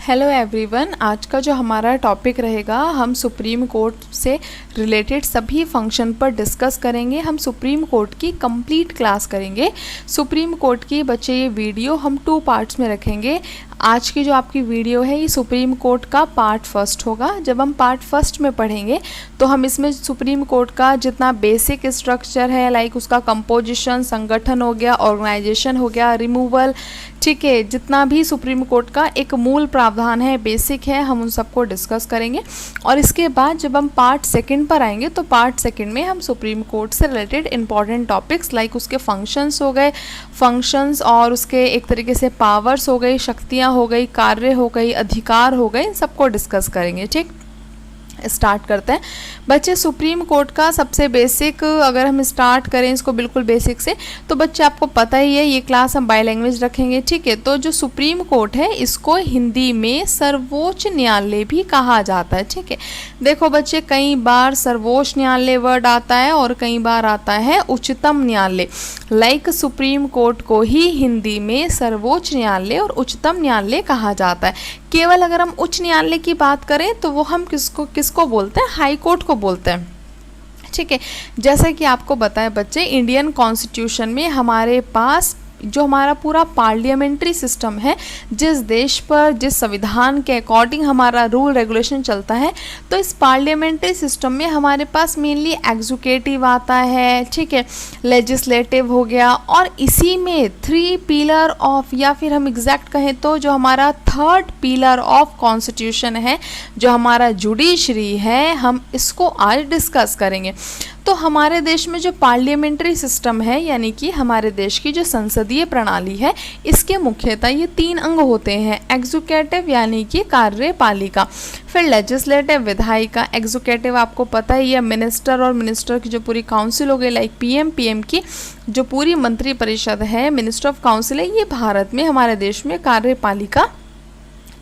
Hello everyone, आज का जो हमारा टॉपिक रहेगा, हम सुप्रीम कोर्ट से रिलेटेड सभी फंक्शन पर डिस्कस करेंगे। हम सुप्रीम कोर्ट की कंप्लीट क्लास करेंगे। सुप्रीम कोर्ट की बच्चे ये वीडियो हम 2 पार्ट्स में रखेंगे। आज की जो आपकी वीडियो है ये सुप्रीम कोर्ट का पार्ट फर्स्ट होगा। जब हम पार्ट फर्स्ट में पढ़ेंगे तो हम इसमें सुप्रीम कोर्ट का जितना बेसिक स्ट्रक्चर है, लाइक उसका कंपोजिशन, संगठन हो गया, ऑर्गेनाइजेशन हो गया, रिमूवल, ठीक है, जितना भी सुप्रीम कोर्ट का एक मूल प्रावधान है, बेसिक है, हम उन सबको डिस्कस करेंगे। और इसके बाद जब हम पार्ट सेकंड पर आएंगे तो पार्ट सेकंड में हम सुप्रीम कोर्ट से रिलेटेड इंपॉर्टेंट टॉपिक्स लाइक उसके फंक्शंस हो गए, फंक्शंस और उसके एक तरीके से पावर्स हो गई, शक्तियाँ हो गई, कार्य हो गई, अधिकार हो गए, इन सबको डिस्कस करेंगे। ठीक, स्टार्ट करते हैं बच्चे। सुप्रीम कोर्ट का सबसे बेसिक अगर हम स्टार्ट करें इसको बिल्कुल बेसिक से, तो बच्चे आपको पता ही है ये क्लास हम बाय लैंग्वेज रखेंगे। ठीक है, तो जो सुप्रीम कोर्ट है इसको हिंदी में सर्वोच्च न्यायालय भी कहा जाता है। ठीक है, देखो बच्चे, कई बार सर्वोच्च न्यायालय वर्ड आता है और कई बार आता है उच्चतम न्यायालय। लाइक सुप्रीम कोर्ट को ही हिंदी में सर्वोच्च न्यायालय और उच्चतम न्यायालय कहा जाता है। केवल अगर हम उच्च न्यायालय की बात करें तो वो हम किसको बोलते हैं? हाई कोर्ट को बोलते हैं। ठीक है, जैसा कि आपको बताया बच्चे, इंडियन कॉन्स्टिट्यूशन में हमारे पास जो हमारा पूरा पार्लियामेंट्री सिस्टम है, जिस देश पर जिस संविधान के अकॉर्डिंग हमारा रूल रेगुलेशन चलता है, तो इस पार्लियामेंट्री सिस्टम में हमारे पास मेनली एग्जीक्यूटिव आता है, ठीक है, लेजिस्लेटिव हो गया, और इसी में 3 पिलर ऑफ, या फिर हम एग्जैक्ट कहें तो जो हमारा 3rd पिलर ऑफ कॉन्स्टिट्यूशन है, जो हमारा जुडिशरी है, हम इसको आज डिस्कस करेंगे। तो हमारे देश में जो पार्लियामेंट्री सिस्टम है, यानी कि हमारे देश की जो संसदीय प्रणाली है, इसके मुख्यतः ये 3 अंग होते हैं। एग्जीक्यूटिव यानी कि कार्यपालिका, फिर लेजिस्लेटिव विधायिका, एग्जीक्यूटिव आपको पता ही है मिनिस्टर, और मिनिस्टर की जो पूरी काउंसिल हो गई लाइक पीएम की जो पूरी मंत्री परिषद है, मिनिस्टर ऑफ काउंसिल है, ये भारत में हमारे देश में कार्यपालिका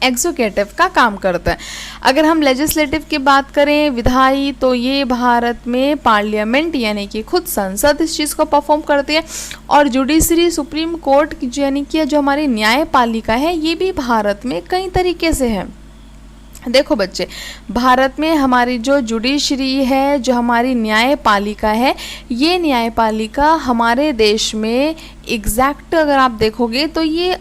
एग्जीक्यूटिव का काम करता है। अगर हम लेजिस्लेटिव की बात करें, विधायी, तो ये भारत में पार्लियामेंट यानी कि खुद संसद इस चीज़ को परफॉर्म करती है। और जुडिशरी, सुप्रीम कोर्ट यानी कि जो हमारी न्यायपालिका है, ये भी भारत में कई तरीके से है। देखो बच्चे, भारत में हमारी जो जुडिशरी है, जो हमारी न्यायपालिका है, ये न्यायपालिका हमारे देश में एग्जैक्ट अगर आप देखोगे तो ये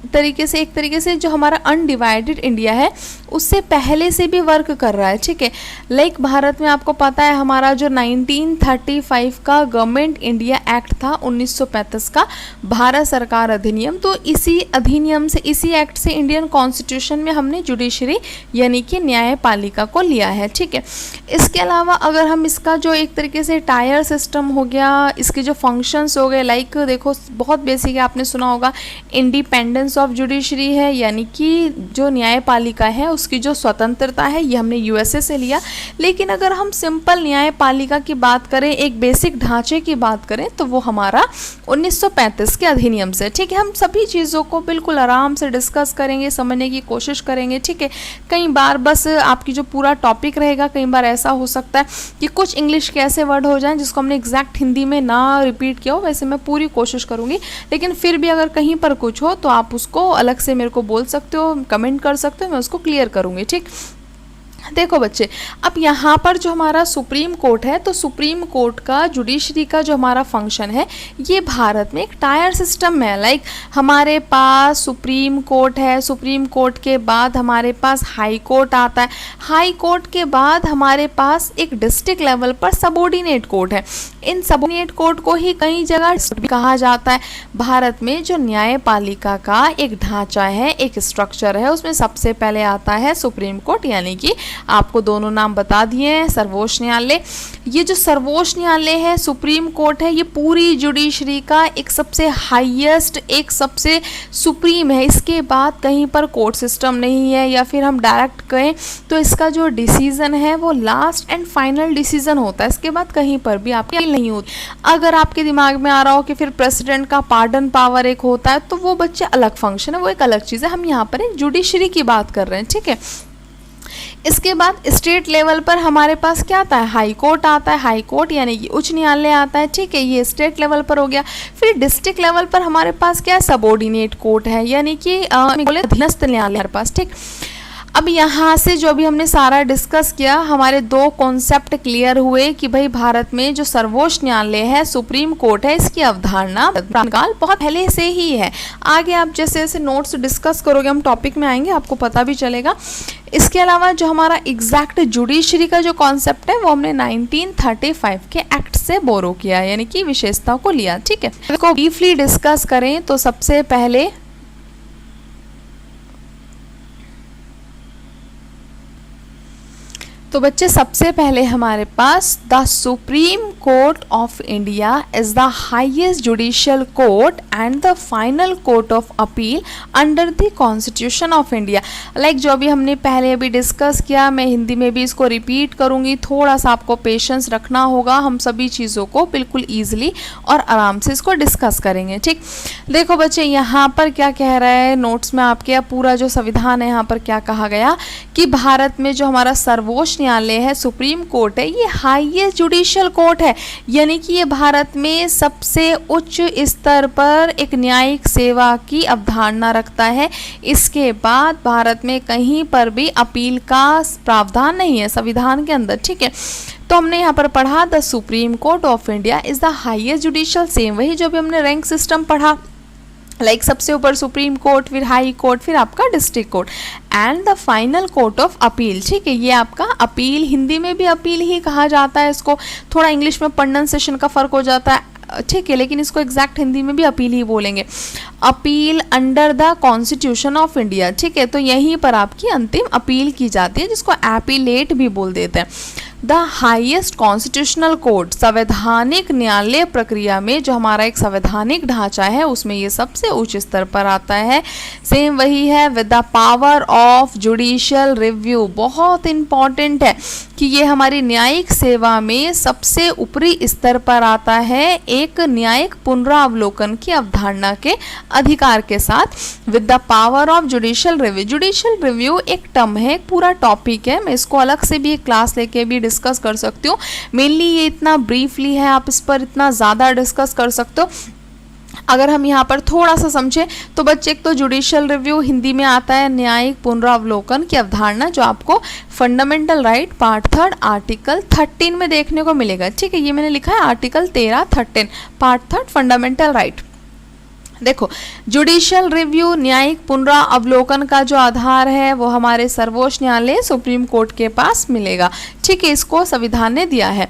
एक तरीके से जो हमारा अनडिवाइडेड इंडिया है उससे पहले से भी वर्क कर रहा है। ठीक है, लाइक भारत में आपको पता है हमारा जो 1935 का गवर्नमेंट इंडिया एक्ट था, 1935 का भारत सरकार अधिनियम, तो इसी अधिनियम से, इसी एक्ट से इंडियन कॉन्स्टिट्यूशन में हमने जुडिशरी यानी कि न्यायपालिका को लिया है। ठीक है, इसके अलावा अगर हम इसका जो एक तरीके से टायर सिस्टम हो गया, इसके जो फंक्शंस हो गए, लाइक देखो बहुत बेसिक है, आपने सुना होगा इंडिपेंडेंस ऑफ जुडिशरी है, यानी कि जो न्यायपालिका है उसकी जो स्वतंत्रता है, ये हमने यूएसए से लिया। लेकिन अगर हम सिंपल न्यायपालिका की बात करें, एक बेसिक ढांचे की बात करें, तो वो हमारा 1935 के अधिनियम से। ठीक है, हम सभी चीज़ों को बिल्कुल आराम से डिस्कस करेंगे, समझने की कोशिश करेंगे। ठीक है, कई बार बस आपकी जो पूरा टॉपिक रहेगा, कई बार ऐसा हो सकता है कि कुछ इंग्लिश के ऐसे वर्ड हो जाएं जिसको हमने एग्जैक्ट हिंदी में ना रिपीट किया हो, वैसे मैं पूरी कोशिश करूँगी। लेकिन फिर भी अगर कहीं पर कुछ हो तो आप उसको अलग से मेरे को बोल सकते हो, कमेंट कर सकते हो, मैं उसको क्लियर करूँगी। ठीक, देखो बच्चे, अब यहाँ पर जो हमारा सुप्रीम कोर्ट है, तो सुप्रीम कोर्ट का जुडिशरी का जो हमारा फंक्शन है, ये भारत में एक टायर सिस्टम है। लाइक हमारे पास सुप्रीम कोर्ट है, सुप्रीम कोर्ट के बाद हमारे पास हाई कोर्ट आता है, हाई कोर्ट के बाद हमारे पास एक डिस्ट्रिक्ट लेवल पर सबऑर्डिनेट कोर्ट है। इन सबऑर्डिनेट कोर्ट को ही कई जगह कहा जाता है। भारत में जो न्यायपालिका का एक ढांचा है, एक स्ट्रक्चर है, उसमें सबसे पहले आता है सुप्रीम कोर्ट, यानी कि आपको दोनों नाम बता दिए हैं, सर्वोच्च न्यायालय। ये जो सर्वोच्च न्यायालय है, सुप्रीम कोर्ट है, ये पूरी जुडिशरी का एक सबसे हाईएस्ट, एक सबसे सुप्रीम है। इसके बाद कहीं पर कोर्ट सिस्टम नहीं है, या फिर हम डायरेक्ट कहें तो इसका जो डिसीजन है वो लास्ट एंड फाइनल डिसीजन होता है। इसके बाद कहीं पर भी आपकी नहीं होती। अगर आपके दिमाग में आ रहा हो कि फिर प्रेसिडेंट का पार्डन पावर एक होता है, तो वो बच्चे अलग फंक्शन है, वो एक अलग चीज़ है। हम यहाँ पर एक जुडिशरी की बात कर रहे हैं। ठीक है, इसके बाद स्टेट लेवल पर हमारे पास क्या आता है, हाई कोर्ट आता है, हाई कोर्ट यानी कि उच्च न्यायालय आता है, ठीक है, ये स्टेट लेवल पर हो गया। फिर डिस्ट्रिक्ट लेवल पर हमारे पास क्या है, सबऑर्डिनेट कोर्ट है, यानी कि अधीनस्थ न्यायालय हमारे पास, ठीक। अब यहाँ से जो भी हमने सारा डिस्कस किया, हमारे दो कॉन्सेप्ट क्लियर हुए कि भाई भारत में जो सर्वोच्च न्यायालय है, सुप्रीम कोर्ट है, इसकी अवधारणा काल बहुत पहले से ही है। आगे आप जैसे जैसे नोट्स डिस्कस करोगे, हम टॉपिक में आएंगे, आपको पता भी चलेगा। इसके अलावा जो हमारा एग्जैक्ट जुडिशरी का जो कॉन्सेप्ट है वो हमने 1935 के एक्ट से बोरो किया, यानी कि विशेषता को लिया, ठीक है। इसको ब्रीफली डिस्कस करें तो सबसे पहले तो बच्चे सबसे पहले हमारे पास the supreme court of India is the highest judicial court and the final court of appeal under the constitution of India. Like जो अभी हमने पहले अभी डिस्कस किया, मैं हिंदी में भी इसको रिपीट करूंगी, थोड़ा सा आपको पेशेंस रखना होगा, हम सभी चीज़ों को बिल्कुल ईजिली और आराम से इसको डिस्कस करेंगे, ठीक। देखो बच्चे यहाँ पर क्या कह रहा है नोट्स में आपके, पूरा जो संविधान है यहाँ पर क्या कहा गया कि भारत में जो हमारा सर्वोच्च न्यायालय है, सुप्रीम कोर्ट है, ये हाईएस्ट जुडिशियल कोर्ट है, यानी कि ये भारत में सबसे उच्च स्तर पर एक न्यायिक सेवा की अवधारणा रखता है। इसके बाद भारत में कहीं पर भी अपील का प्रावधान नहीं है संविधान के अंदर, ठीक है। तो हमने यहाँ पर पढ़ा the supreme court of India is the highest judicial, same वही जो भी हमने रैंक सिस्टम पढ़ा, लाइक सबसे ऊपर सुप्रीम कोर्ट, फिर हाई कोर्ट, फिर आपका district court and the final court of appeal, ठीक है। ये आपका अपील, हिंदी में भी अपील ही कहा जाता है इसको, थोड़ा इंग्लिश में प्रोनाउंसिएशन का फर्क हो जाता है, ठीक है, लेकिन इसको एग्जैक्ट हिंदी में भी अपील ही बोलेंगे। Appeal under the constitution of India, ठीक है, तो यहीं पर आपकी अंतिम अपील की जाती है, जिसको एपीलेट भी बोल देते हैं। द हाईएस्ट कॉन्स्टिट्यूशनल कोर्ट, संवैधानिक न्यायालय प्रक्रिया में जो हमारा एक संवैधानिक ढांचा है उसमें ये सबसे उच्च स्तर पर आता है। सेम वही है with the power of judicial review, बहुत इंपॉर्टेंट है कि ये हमारी न्यायिक सेवा में सबसे ऊपरी स्तर पर आता है, एक न्यायिक पुनरावलोकन की अवधारणा के अधिकार के साथ। With the power of judicial review, judicial review एक टर्म है, एक पूरा टॉपिक है, मैं इसको अलग से भी एक क्लास लेके भी डिस्कस कर सकती हूँ। मेनली ये इतना ब्रीफली है, आप इस पर इतना ज़्यादा डिस्कस कर सकते हो। अगर हम यहाँ पर थोड़ा सा समझें तो बच्चे, एक तो जुडिशियल रिव्यू हिंदी में आता है न्यायिक पुनरावलोकन की अवधारणा, जो आपको फंडामेंटल राइट पार्ट 3 आर्टिकल 13 में देखने को मिलेगा, ठीक है। ये मैंने लिखा है आर्टिकल 13 13 पार्ट 3 फंडामेंटल राइट। देखो, जुडिशियल रिव्यू न्यायिक पुनरावलोकन का जो आधार है वो हमारे सर्वोच्च न्यायालय सुप्रीम कोर्ट के पास मिलेगा, ठीक है, इसको संविधान ने दिया है।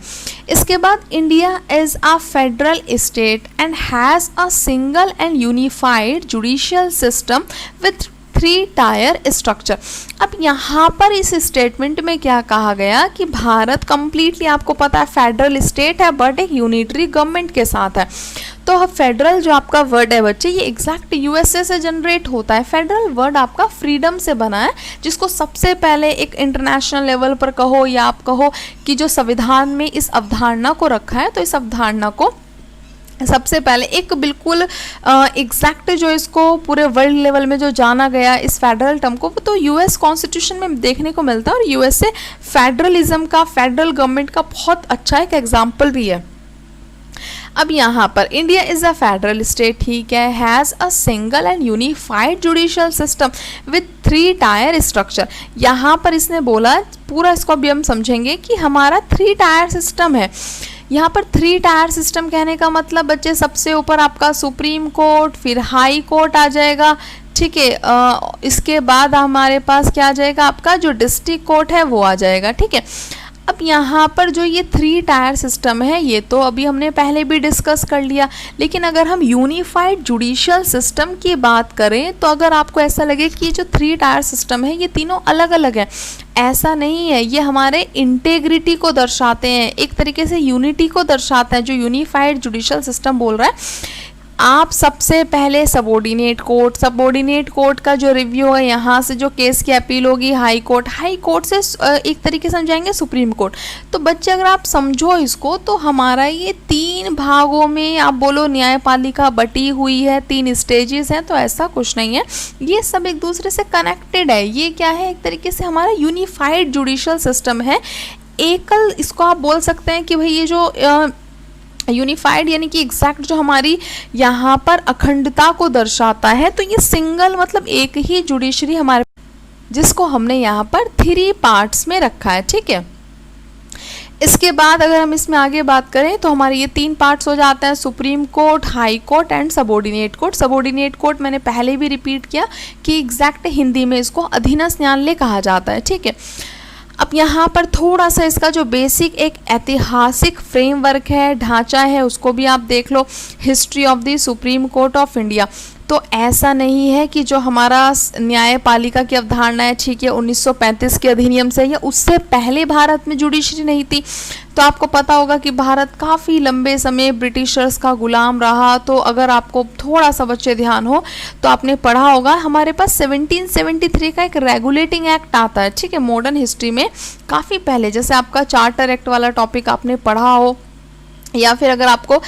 इसके बाद India is a federal state and has a single and unified judicial system with 3 tyre structure. अब यहाँ पर इस स्टेटमेंट में क्या कहा गया कि भारत कंप्लीटली, आपको पता है फेडरल स्टेट है बट एक यूनिटरी गवर्नमेंट के साथ है। तो अब फेडरल जो आपका वर्ड है बच्चे, ये एग्जैक्ट यूएसए से जनरेट होता है। फेडरल वर्ड आपका फ्रीडम से बना है, जिसको सबसे पहले एक इंटरनेशनल लेवल पर कहो या आप कहो कि जो संविधान में इस अवधारणा को रखा है, तो इस अवधारणा को सबसे पहले एक बिल्कुल एग्जैक्ट जो इसको पूरे वर्ल्ड लेवल में जो जाना गया इस फेडरल टर्म को, तो यूएस कॉन्स्टिट्यूशन में देखने को मिलता है। और यूएसए फेडरलिज्म का, फेडरल गवर्नमेंट का बहुत अच्छा एक एग्जाम्पल भी है। अब यहाँ पर India is a federal state, ठीक है, has a single and unified judicial system with 3 tyre structure. यहाँ पर इसने बोला, पूरा इसको अभी हम समझेंगे कि हमारा 3 टायर सिस्टम है। यहाँ पर 3 टायर सिस्टम कहने का मतलब बच्चे, सबसे ऊपर आपका सुप्रीम कोर्ट, फिर हाई कोर्ट आ जाएगा, ठीक है, इसके बाद हमारे पास क्या आ जाएगा, आपका जो डिस्ट्रिक्ट कोर्ट है वो आ जाएगा, ठीक है। अब यहाँ पर जो ये 3 टायर सिस्टम है, ये तो अभी हमने पहले भी डिस्कस कर लिया, लेकिन अगर हम यूनिफाइड जुडिशियल सिस्टम की बात करें तो अगर आपको ऐसा लगे कि जो 3 टायर सिस्टम है ये तीनों अलग अलग है, ऐसा नहीं है। ये हमारे इंटेग्रिटी को दर्शाते हैं, एक तरीके से यूनिटी को दर्शाता है। जो यूनिफाइड जुडिशियल सिस्टम बोल रहा है, आप सबसे पहले सबऑर्डिनेट कोर्ट का जो रिव्यू है, यहाँ से जो केस की अपील होगी हाई कोर्ट से एक तरीके से समझाएंगे सुप्रीम कोर्ट। तो बच्चे अगर आप समझो इसको, तो हमारा ये 3 भागों में आप बोलो न्यायपालिका बटी हुई है, 3 स्टेजेस हैं, तो ऐसा कुछ नहीं है, ये सब एक दूसरे से कनेक्टेड है। ये क्या है, एक तरीके से हमारा यूनिफाइड जुडिशियल सिस्टम है। एकल इसको आप बोल सकते हैं कि भाई ये जो यूनिफाइड यानी कि एग्जैक्ट जो हमारी यहाँ पर अखंडता को दर्शाता है, तो ये सिंगल मतलब एक ही जुडिशरी हमारे, जिसको हमने यहाँ पर 3 पार्ट्स में रखा है, ठीक है। इसके बाद अगर हम इसमें आगे बात करें तो हमारे ये 3 पार्ट्स हो जाते हैं, supreme court, high court and subordinate court. Subordinate court मैंने पहले भी रिपीट किया कि एग्जैक्ट हिंदी में इसको अधीनस्थ न्यायालय कहा जाता है, ठीक है। अब यहाँ पर थोड़ा सा इसका जो बेसिक एक ऐतिहासिक फ्रेमवर्क है, ढांचा है, उसको भी आप देख लो। History of the supreme court of India. तो ऐसा नहीं है कि जो हमारा न्यायपालिका की अवधारणा है, ठीक है, 1935 के अधिनियम से, या उससे पहले भारत में जुडिशरी नहीं थी। तो आपको पता होगा कि भारत काफ़ी लंबे समय ब्रिटिशर्स का गुलाम रहा। तो अगर आपको थोड़ा सा बच्चे ध्यान हो तो आपने पढ़ा होगा, हमारे पास 1773 का एक रेगुलेटिंग एक्ट आता है, ठीक है, मॉडर्न हिस्ट्री में काफ़ी पहले। जैसे आपका चार्टर एक्ट वाला टॉपिक आपने पढ़ा हो, या फिर अगर आपको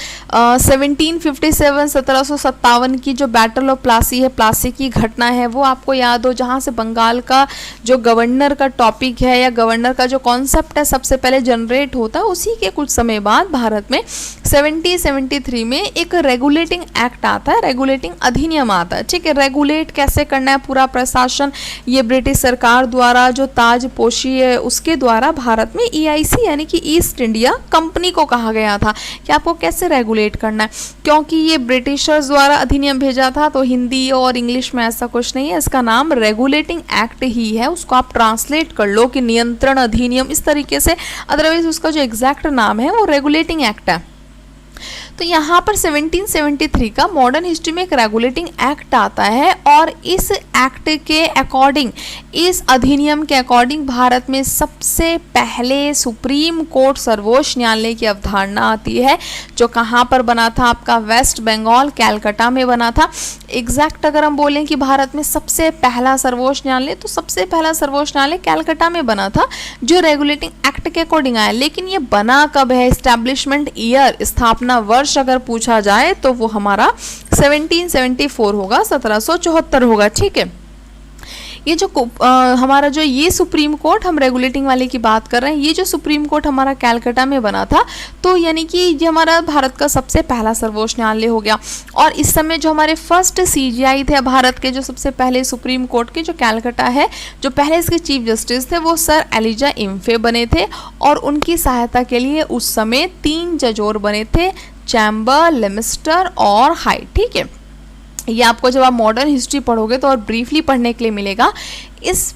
1757 की जो बैटल ऑफ प्लासी है, प्लासी की घटना है, वो आपको याद हो, जहाँ से बंगाल का जो गवर्नर का टॉपिक है या गवर्नर का जो कॉन्सेप्ट है सबसे पहले जनरेट होता है। उसी के कुछ समय बाद भारत में 1773 में एक रेगुलेटिंग एक्ट आता है, रेगुलेटिंग अधिनियम आता है, ठीक है। रेगुलेट कैसे करना है पूरा प्रशासन, ये ब्रिटिश सरकार द्वारा जो ताजपोशी है उसके द्वारा भारत में EIC यानी कि ईस्ट इंडिया कंपनी को कहा गया था कि आपको कैसे रेगुलेट करना है। क्योंकि ये ब्रिटिशर्स द्वारा अधिनियम भेजा था, तो हिंदी और इंग्लिश में ऐसा कुछ नहीं है, इसका नाम रेगुलेटिंग एक्ट ही है। उसको आप ट्रांसलेट कर लो कि नियंत्रण अधिनियम इस तरीके से, अदरवाइज उसका जो एग्जैक्ट नाम है वो रेगुलेटिंग एक्ट है। तो यहाँ पर 1773 का मॉडर्न हिस्ट्री में एक रेगुलेटिंग एक्ट आता है, और इस एक्ट के अकॉर्डिंग, इस अधिनियम के अकॉर्डिंग भारत में सबसे पहले सुप्रीम कोर्ट सर्वोच्च न्यायालय की अवधारणा आती है, जो कहाँ पर बना था, आपका वेस्ट बंगाल कैलकाटा में बना था। एग्जैक्ट अगर हम बोलें कि भारत में सबसे पहला सर्वोच्च न्यायालय, तो सबसे पहला सर्वोच्च न्यायालय कैलकाटा में बना था, जो रेगुलेटिंग एक्ट के अकॉर्डिंग आया। लेकिन ये बना कब है, एस्टैब्लिशमेंट ईयर, स्थापना वर्ष अगर पूछा जाए तो वो हमारा 1774 होगा, 1774 होगा, ठीक है। ये जो हमारा जो ये सुप्रीम कोर्ट, हम रेगुलेटिंग वाले की बात कर रहे हैं, ये जो सुप्रीम कोर्ट हमारा कैलकाटा में बना था, तो यानी कि ये हमारा भारत का सबसे पहला सर्वोच्च न्यायालय हो गया। और इस समय जो हमारे फर्स्ट CJI थे भारत के, जो सबसे पहले सुप्रीम कोर्ट के, जो कैलकाटा है, जो पहले इसके चीफ जस्टिस थे, वो सर एलिजा इम्फे बने थे। और उनकी सहायता के लिए उस समय 3 जज और बने थे, चैम्बर, लेमिस्टर और हाइट, ठीक है। ये आपको जब आप मॉडर्न हिस्ट्री पढ़ोगे तो और ब्रीफली पढ़ने के लिए मिलेगा। इस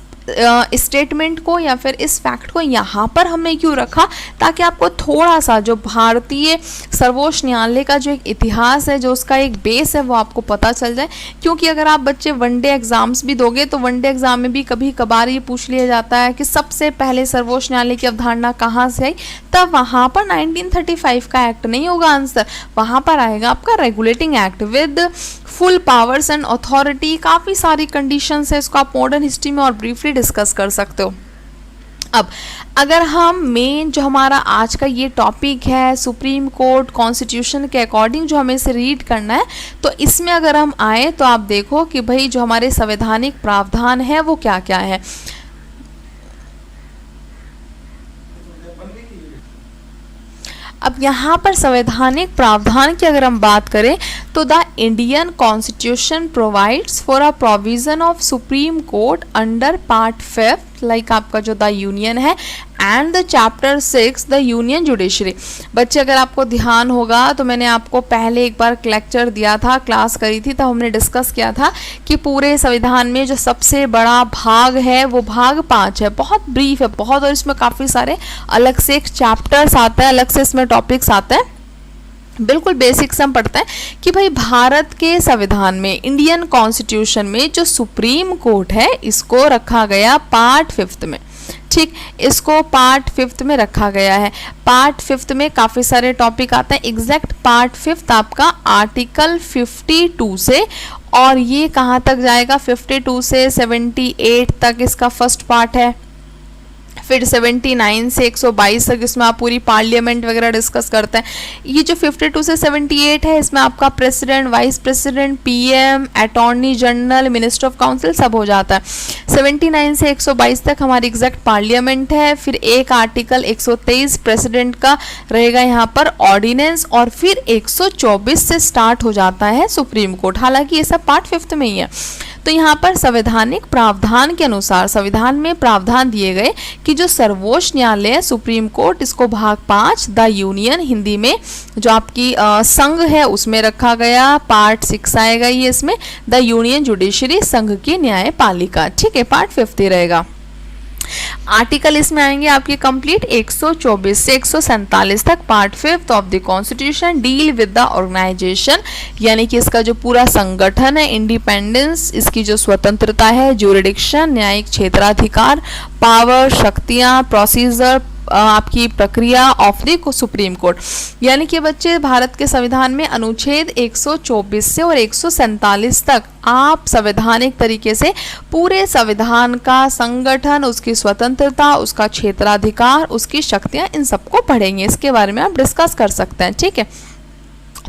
स्टेटमेंट को या फिर इस फैक्ट को यहाँ पर हमने क्यों रखा, ताकि आपको थोड़ा सा जो भारतीय सर्वोच्च न्यायालय का जो एक इतिहास है, जो उसका एक बेस है, वो आपको पता चल जाए। क्योंकि अगर आप बच्चे वनडे एग्जाम्स भी दोगे तो वनडे एग्जाम में भी कभी कभार ये पूछ लिया जाता है कि सबसे पहले सर्वोच्च न्यायालय की अवधारणा कहाँ से आई, तब वहाँ पर 1935 का एक्ट नहीं होगा आंसर, वहाँ पर आएगा आपका regulating act with full powers and authority. काफ़ी सारी कंडीशंस है, इसको आप मॉडर्न हिस्ट्री में और ब्रीफली डिस्कस कर सकते हो। अब अगर हम मेन जो हमारा आज का ये टॉपिक है, सुप्रीम कोर्ट कॉन्स्टिट्यूशन के अकॉर्डिंग जो हमें इसे रीड करना है, तो इसमें अगर हम आए तो आप देखो कि भाई जो हमारे संवैधानिक प्रावधान है वो क्या क्या है। अब यहाँ पर संवैधानिक प्रावधान की अगर हम बात करें तो the Indian constitution provides for a provision of supreme court under part 5 like आपका जो द यूनियन है and the chapter 6 the union judiciary. बच्चे अगर आपको ध्यान होगा तो मैंने आपको पहले एक बार लेक्चर दिया था, क्लास करी थी, तो हमने डिस्कस किया था कि पूरे संविधान में जो सबसे बड़ा भाग है वो भाग 5 है। बहुत ब्रीफ है बहुत, और इसमें काफ़ी सारे अलग से एक चैप्टर्स आता है, अलग से इसमें टॉपिक्स आता है। बिल्कुल बेसिक से हम पढ़ते हैं कि भाई भारत के संविधान में, इंडियन कॉन्स्टिट्यूशन में जो सुप्रीम कोर्ट है इसको रखा गया पार्ट 5 में, ठीक, इसको पार्ट 5 में रखा गया है। पार्ट 5 में काफ़ी सारे टॉपिक आते हैं। एग्जैक्ट पार्ट 5 आपका आर्टिकल 52 से, और ये कहाँ तक जाएगा, 52 से 78 तक इसका फर्स्ट पार्ट है। फिर 79 से 122 तक इसमें आप पूरी पार्लियामेंट वगैरह डिस्कस करते हैं। ये जो 52 से 78 है इसमें आपका president, vice president, PM, attorney general, minister of council सब हो जाता है। 79 से 122 तक हमारी एग्जैक्ट पार्लियामेंट है। फिर एक आर्टिकल 123 प्रेसिडेंट का रहेगा यहाँ पर ऑर्डिनेंस, और फिर 124 से स्टार्ट हो जाता है सुप्रीम कोर्ट। हालांकि ये सब पार्ट 5 में ही है। तो यहाँ पर संवैधानिक प्रावधान के अनुसार संविधान में प्रावधान दिए गए कि जो सर्वोच्च न्यायालय है सुप्रीम कोर्ट, इसको भाग 5 द यूनियन, हिंदी में जो आपकी संघ है उसमें रखा गया। पार्ट 6 आएगा ये इसमें, द यूनियन जुडिशरी, संघ की न्यायपालिका। ठीक है, पार्ट 50 रहेगा। आर्टिकल इसमें आएंगे आपके कंप्लीट 124 से 147 तक। Part 5 of the constitution deal with the organisation, यानी कि इसका जो पूरा संगठन है, इंडिपेंडेंस, इसकी जो स्वतंत्रता है, ज्यूरिडिक्शन, न्यायिक क्षेत्राधिकार, पावर, शक्तियां, प्रोसीजर, आपकी प्रक्रिया ऑफ द सुप्रीम कोर्ट। यानी कि बच्चे भारत के संविधान में अनुच्छेद 124 से और 147 तक आप संवैधानिक तरीके से पूरे संविधान का संगठन, उसकी स्वतंत्रता, उसका क्षेत्राधिकार, उसकी शक्तियां, इन सबको पढ़ेंगे। इसके बारे में आप डिस्कस कर सकते हैं। ठीक है,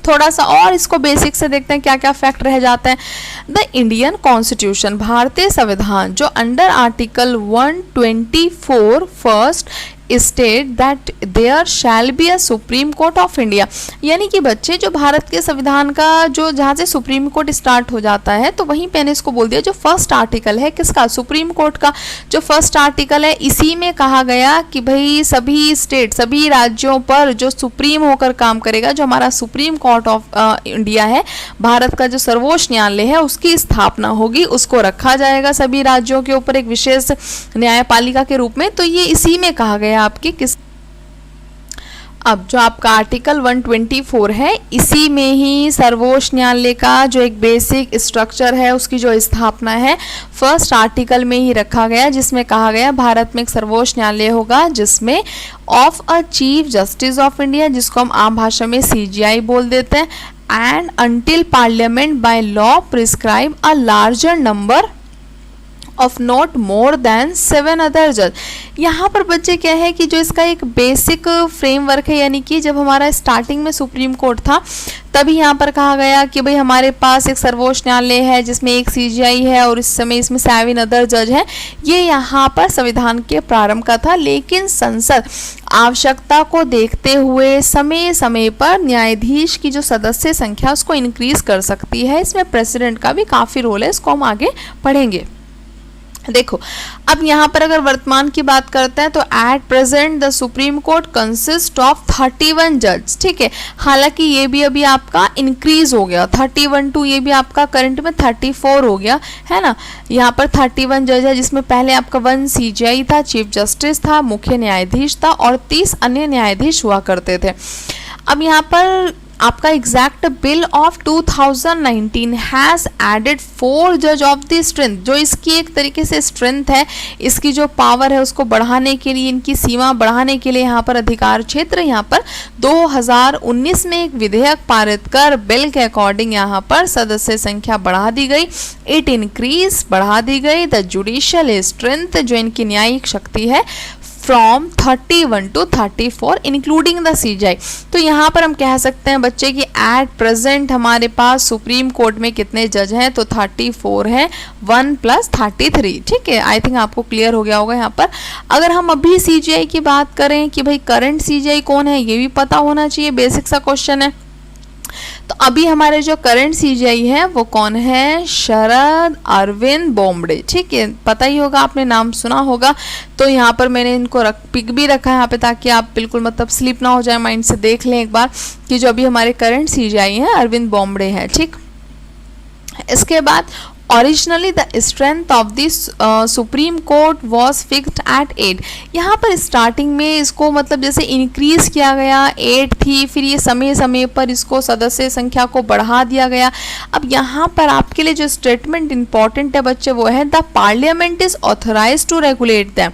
थोड़ा सा और इसको बेसिक से देखते हैं क्या क्या फैक्ट रह जाते हैं। द इंडियन कॉन्स्टिट्यूशन, भारतीय संविधान, जो under article 124 first state that there shall be a supreme court of India. यानी कि बच्चे जो भारत के संविधान का जो जहाँ से सुप्रीम कोर्ट स्टार्ट हो जाता है, तो वहीं मैंने इसको बोल दिया जो फर्स्ट आर्टिकल है किसका, सुप्रीम कोर्ट का। जो फर्स्ट आर्टिकल है इसी में कहा गया कि भाई सभी स्टेट, सभी राज्यों पर जो सुप्रीम होकर काम करेगा, जो हमारा सुप्रीम कोर्ट ऑफ इंडिया है, भारत का जो सर्वोच्च न्यायालय है, उसकी स्थापना होगी, उसको रखा जाएगा सभी राज्यों के ऊपर एक विशेष न्यायपालिका के रूप में। तो ये इसी में कहा गया आपकी किस। अब जो आपका आर्टिकल 124 है, इसी में ही सर्वोच्च न्यायालय का जो एक बेसिक स्ट्रक्चर है, उसकी जो स्थापना है फर्स्ट आर्टिकल में ही रखा गया, जिसमें कहा गया भारत में एक सर्वोच्च न्यायालय होगा जिसमें of a chief justice of India, जिसको हम आम भाषा में CJI बोल देते हैं, and until parliament by law prescribe a larger number of not more than 7 other जज। यहाँ पर बच्चे क्या है कि जो इसका एक बेसिक फ्रेमवर्क है, यानी कि जब हमारा स्टार्टिंग में सुप्रीम कोर्ट था तभी यहाँ पर कहा गया कि भाई हमारे पास एक सर्वोच्च न्यायालय है जिसमें एक CJI है और इस समय इसमें 7 अदर जज हैं। ये यहाँ पर संविधान के प्रारंभ का था, लेकिन संसद आवश्यकता को देखते हुए समय समय पर न्यायाधीश की जो सदस्य संख्या उसको इंक्रीज कर सकती है। इसमें प्रेसिडेंट का भी काफ़ी रोल है, इसको हम आगे पढ़ेंगे। देखो, अब यहाँ पर अगर वर्तमान की बात करते हैं तो at present the supreme court consist of 31 जज। ठीक है, हालांकि ये भी अभी आपका इंक्रीज हो गया 31 टू, ये भी आपका करंट में 34 हो गया है ना। यहाँ पर 31 जज है, जिसमें पहले आपका 1 CJI था, चीफ जस्टिस था, मुख्य न्यायाधीश था और 30 अन्य न्यायाधीश हुआ करते थे। अब यहाँ पर आपका exact bill of 2019 has added 4 जज ऑफ द स्ट्रेंथ। जो इसकी एक तरीके से स्ट्रेंथ है, इसकी जो पावर है उसको बढ़ाने के लिए, इनकी सीमा बढ़ाने के लिए यहाँ पर अधिकार क्षेत्र, यहाँ पर 2019 में एक विधेयक पारित कर बिल के अकॉर्डिंग यहाँ पर सदस्य संख्या बढ़ा दी गई। इट इंक्रीज, बढ़ा दी गई द जुडिशियल स्ट्रेंथ, जो इनकी न्यायिक शक्ति है, from 31 to 34 including the CJI। तो यहाँ पर हम कह सकते हैं बच्चे कि एट प्रेजेंट हमारे पास सुप्रीम कोर्ट में कितने जज हैं, तो 34 है, 1 + 33। ठीक है, आई थिंक आपको क्लियर हो गया होगा यहाँ पर। अगर हम अभी CJI की बात करें कि भाई करंट CJI कौन है, ये भी पता होना चाहिए, बेसिक सा क्वेश्चन है। तो अभी हमारे जो करंट CJI है वो कौन है, शरद अरविंद बोबड़े। ठीक है, पता ही होगा, आपने नाम सुना होगा। तो यहाँ पर मैंने इनको पिक भी रखा है यहाँ पे, ताकि आप बिल्कुल मतलब स्लिप ना हो जाए, माइंड से देख लें एक बार कि जो अभी हमारे करंट CJI है अरविंद बोबड़े हैं। ठीक, इसके बाद originally the strength of this supreme court was fixed at 8। यहाँ पर स्टार्टिंग में इसको मतलब जैसे इंक्रीज किया गया, 8 थी, फिर ये समय समय पर इसको सदस्य संख्या को बढ़ा दिया गया। अब यहाँ पर आपके लिए जो स्टेटमेंट इंपॉर्टेंट है बच्चे वो है the parliament is authorise to regulate them.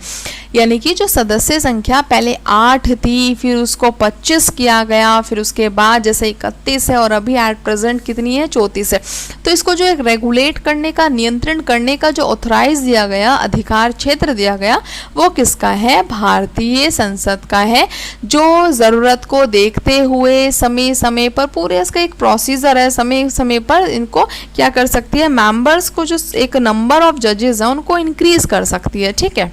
यानी कि जो सदस्य संख्या पहले 8 थी, फिर उसको 25 किया गया, फिर उसके बाद जैसे 31 है और अभी एट प्रेजेंट कितनी है, 34 है। तो इसको जो एक रेगुलेट करने का, नियंत्रण करने का जो ऑथराइज दिया गया, अधिकार क्षेत्र दिया गया, वो किसका है, भारतीय संसद का है, जो ज़रूरत को देखते हुए समय समय पर, पूरे इसका एक प्रोसीजर है, समय समय पर इनको क्या कर सकती है, मेंबर्स को जो एक नंबर ऑफ जजेस हैं उनको इंक्रीज कर सकती है। ठीक है,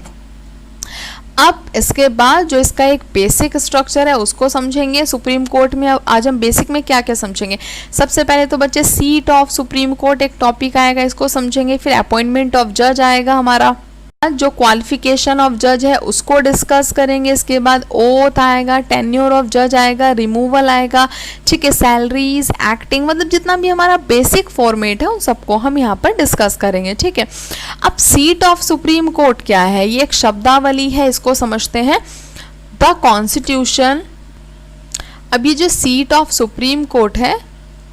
अब इसके बाद जो इसका एक बेसिक स्ट्रक्चर है उसको समझेंगे सुप्रीम कोर्ट में। अब आज हम बेसिक में क्या क्या समझेंगे, सबसे पहले तो बच्चे सीट ऑफ सुप्रीम कोर्ट एक टॉपिक आएगा, इसको समझेंगे। फिर अपॉइंटमेंट ऑफ जज आएगा हमारा, जो क्वालिफिकेशन ऑफ जज है उसको डिस्कस करेंगे। इसके बाद ओथ आएगा, टेन्योर ऑफ जज आएगा, रिमूवल आएगा, ठीक है, सैलरीज, एक्टिंग, मतलब जितना भी हमारा बेसिक फॉर्मेट है उन सबको हम यहाँ पर डिस्कस करेंगे। ठीक है, अब सीट ऑफ सुप्रीम कोर्ट क्या है, ये एक शब्दावली है, इसको समझते हैं। द कॉन्स्टिट्यूशन, अब ये जो सीट ऑफ सुप्रीम कोर्ट है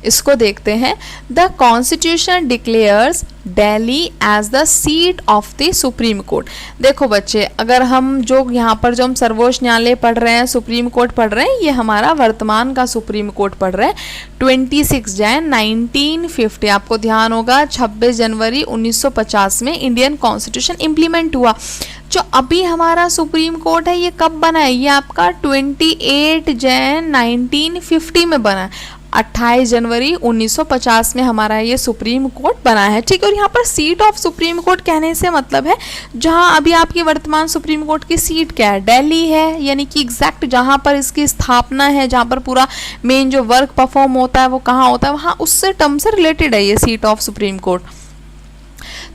इसको देखते हैं। The constitution declares Delhi as the seat of the supreme court. देखो बच्चे, अगर हम जो यहाँ पर जो हम सर्वोच्च न्यायालय पढ़ रहे हैं, सुप्रीम कोर्ट पढ़ रहे हैं, ये हमारा वर्तमान का सुप्रीम कोर्ट पढ़ रहे हैं। 26 जैन 1950, आपको ध्यान होगा 26 जनवरी 1950 में इंडियन कॉन्स्टिट्यूशन इम्प्लीमेंट हुआ। जो अभी हमारा सुप्रीम कोर्ट है ये कब बना है, ये आपका 28 जैन 1950 में बना है। 28 जनवरी 1950 में हमारा ये सुप्रीम कोर्ट बना है। ठीक है, और यहाँ पर सीट ऑफ सुप्रीम कोर्ट कहने से मतलब है जहाँ अभी आपकी वर्तमान सुप्रीम कोर्ट की सीट क्या है, दिल्ली है, यानी कि एग्जैक्ट जहाँ पर इसकी स्थापना है, जहाँ पर पूरा मेन जो वर्क परफॉर्म होता है वो कहाँ होता है, वहाँ उससे टर्म से रिलेटेड है ये सीट ऑफ सुप्रीम कोर्ट।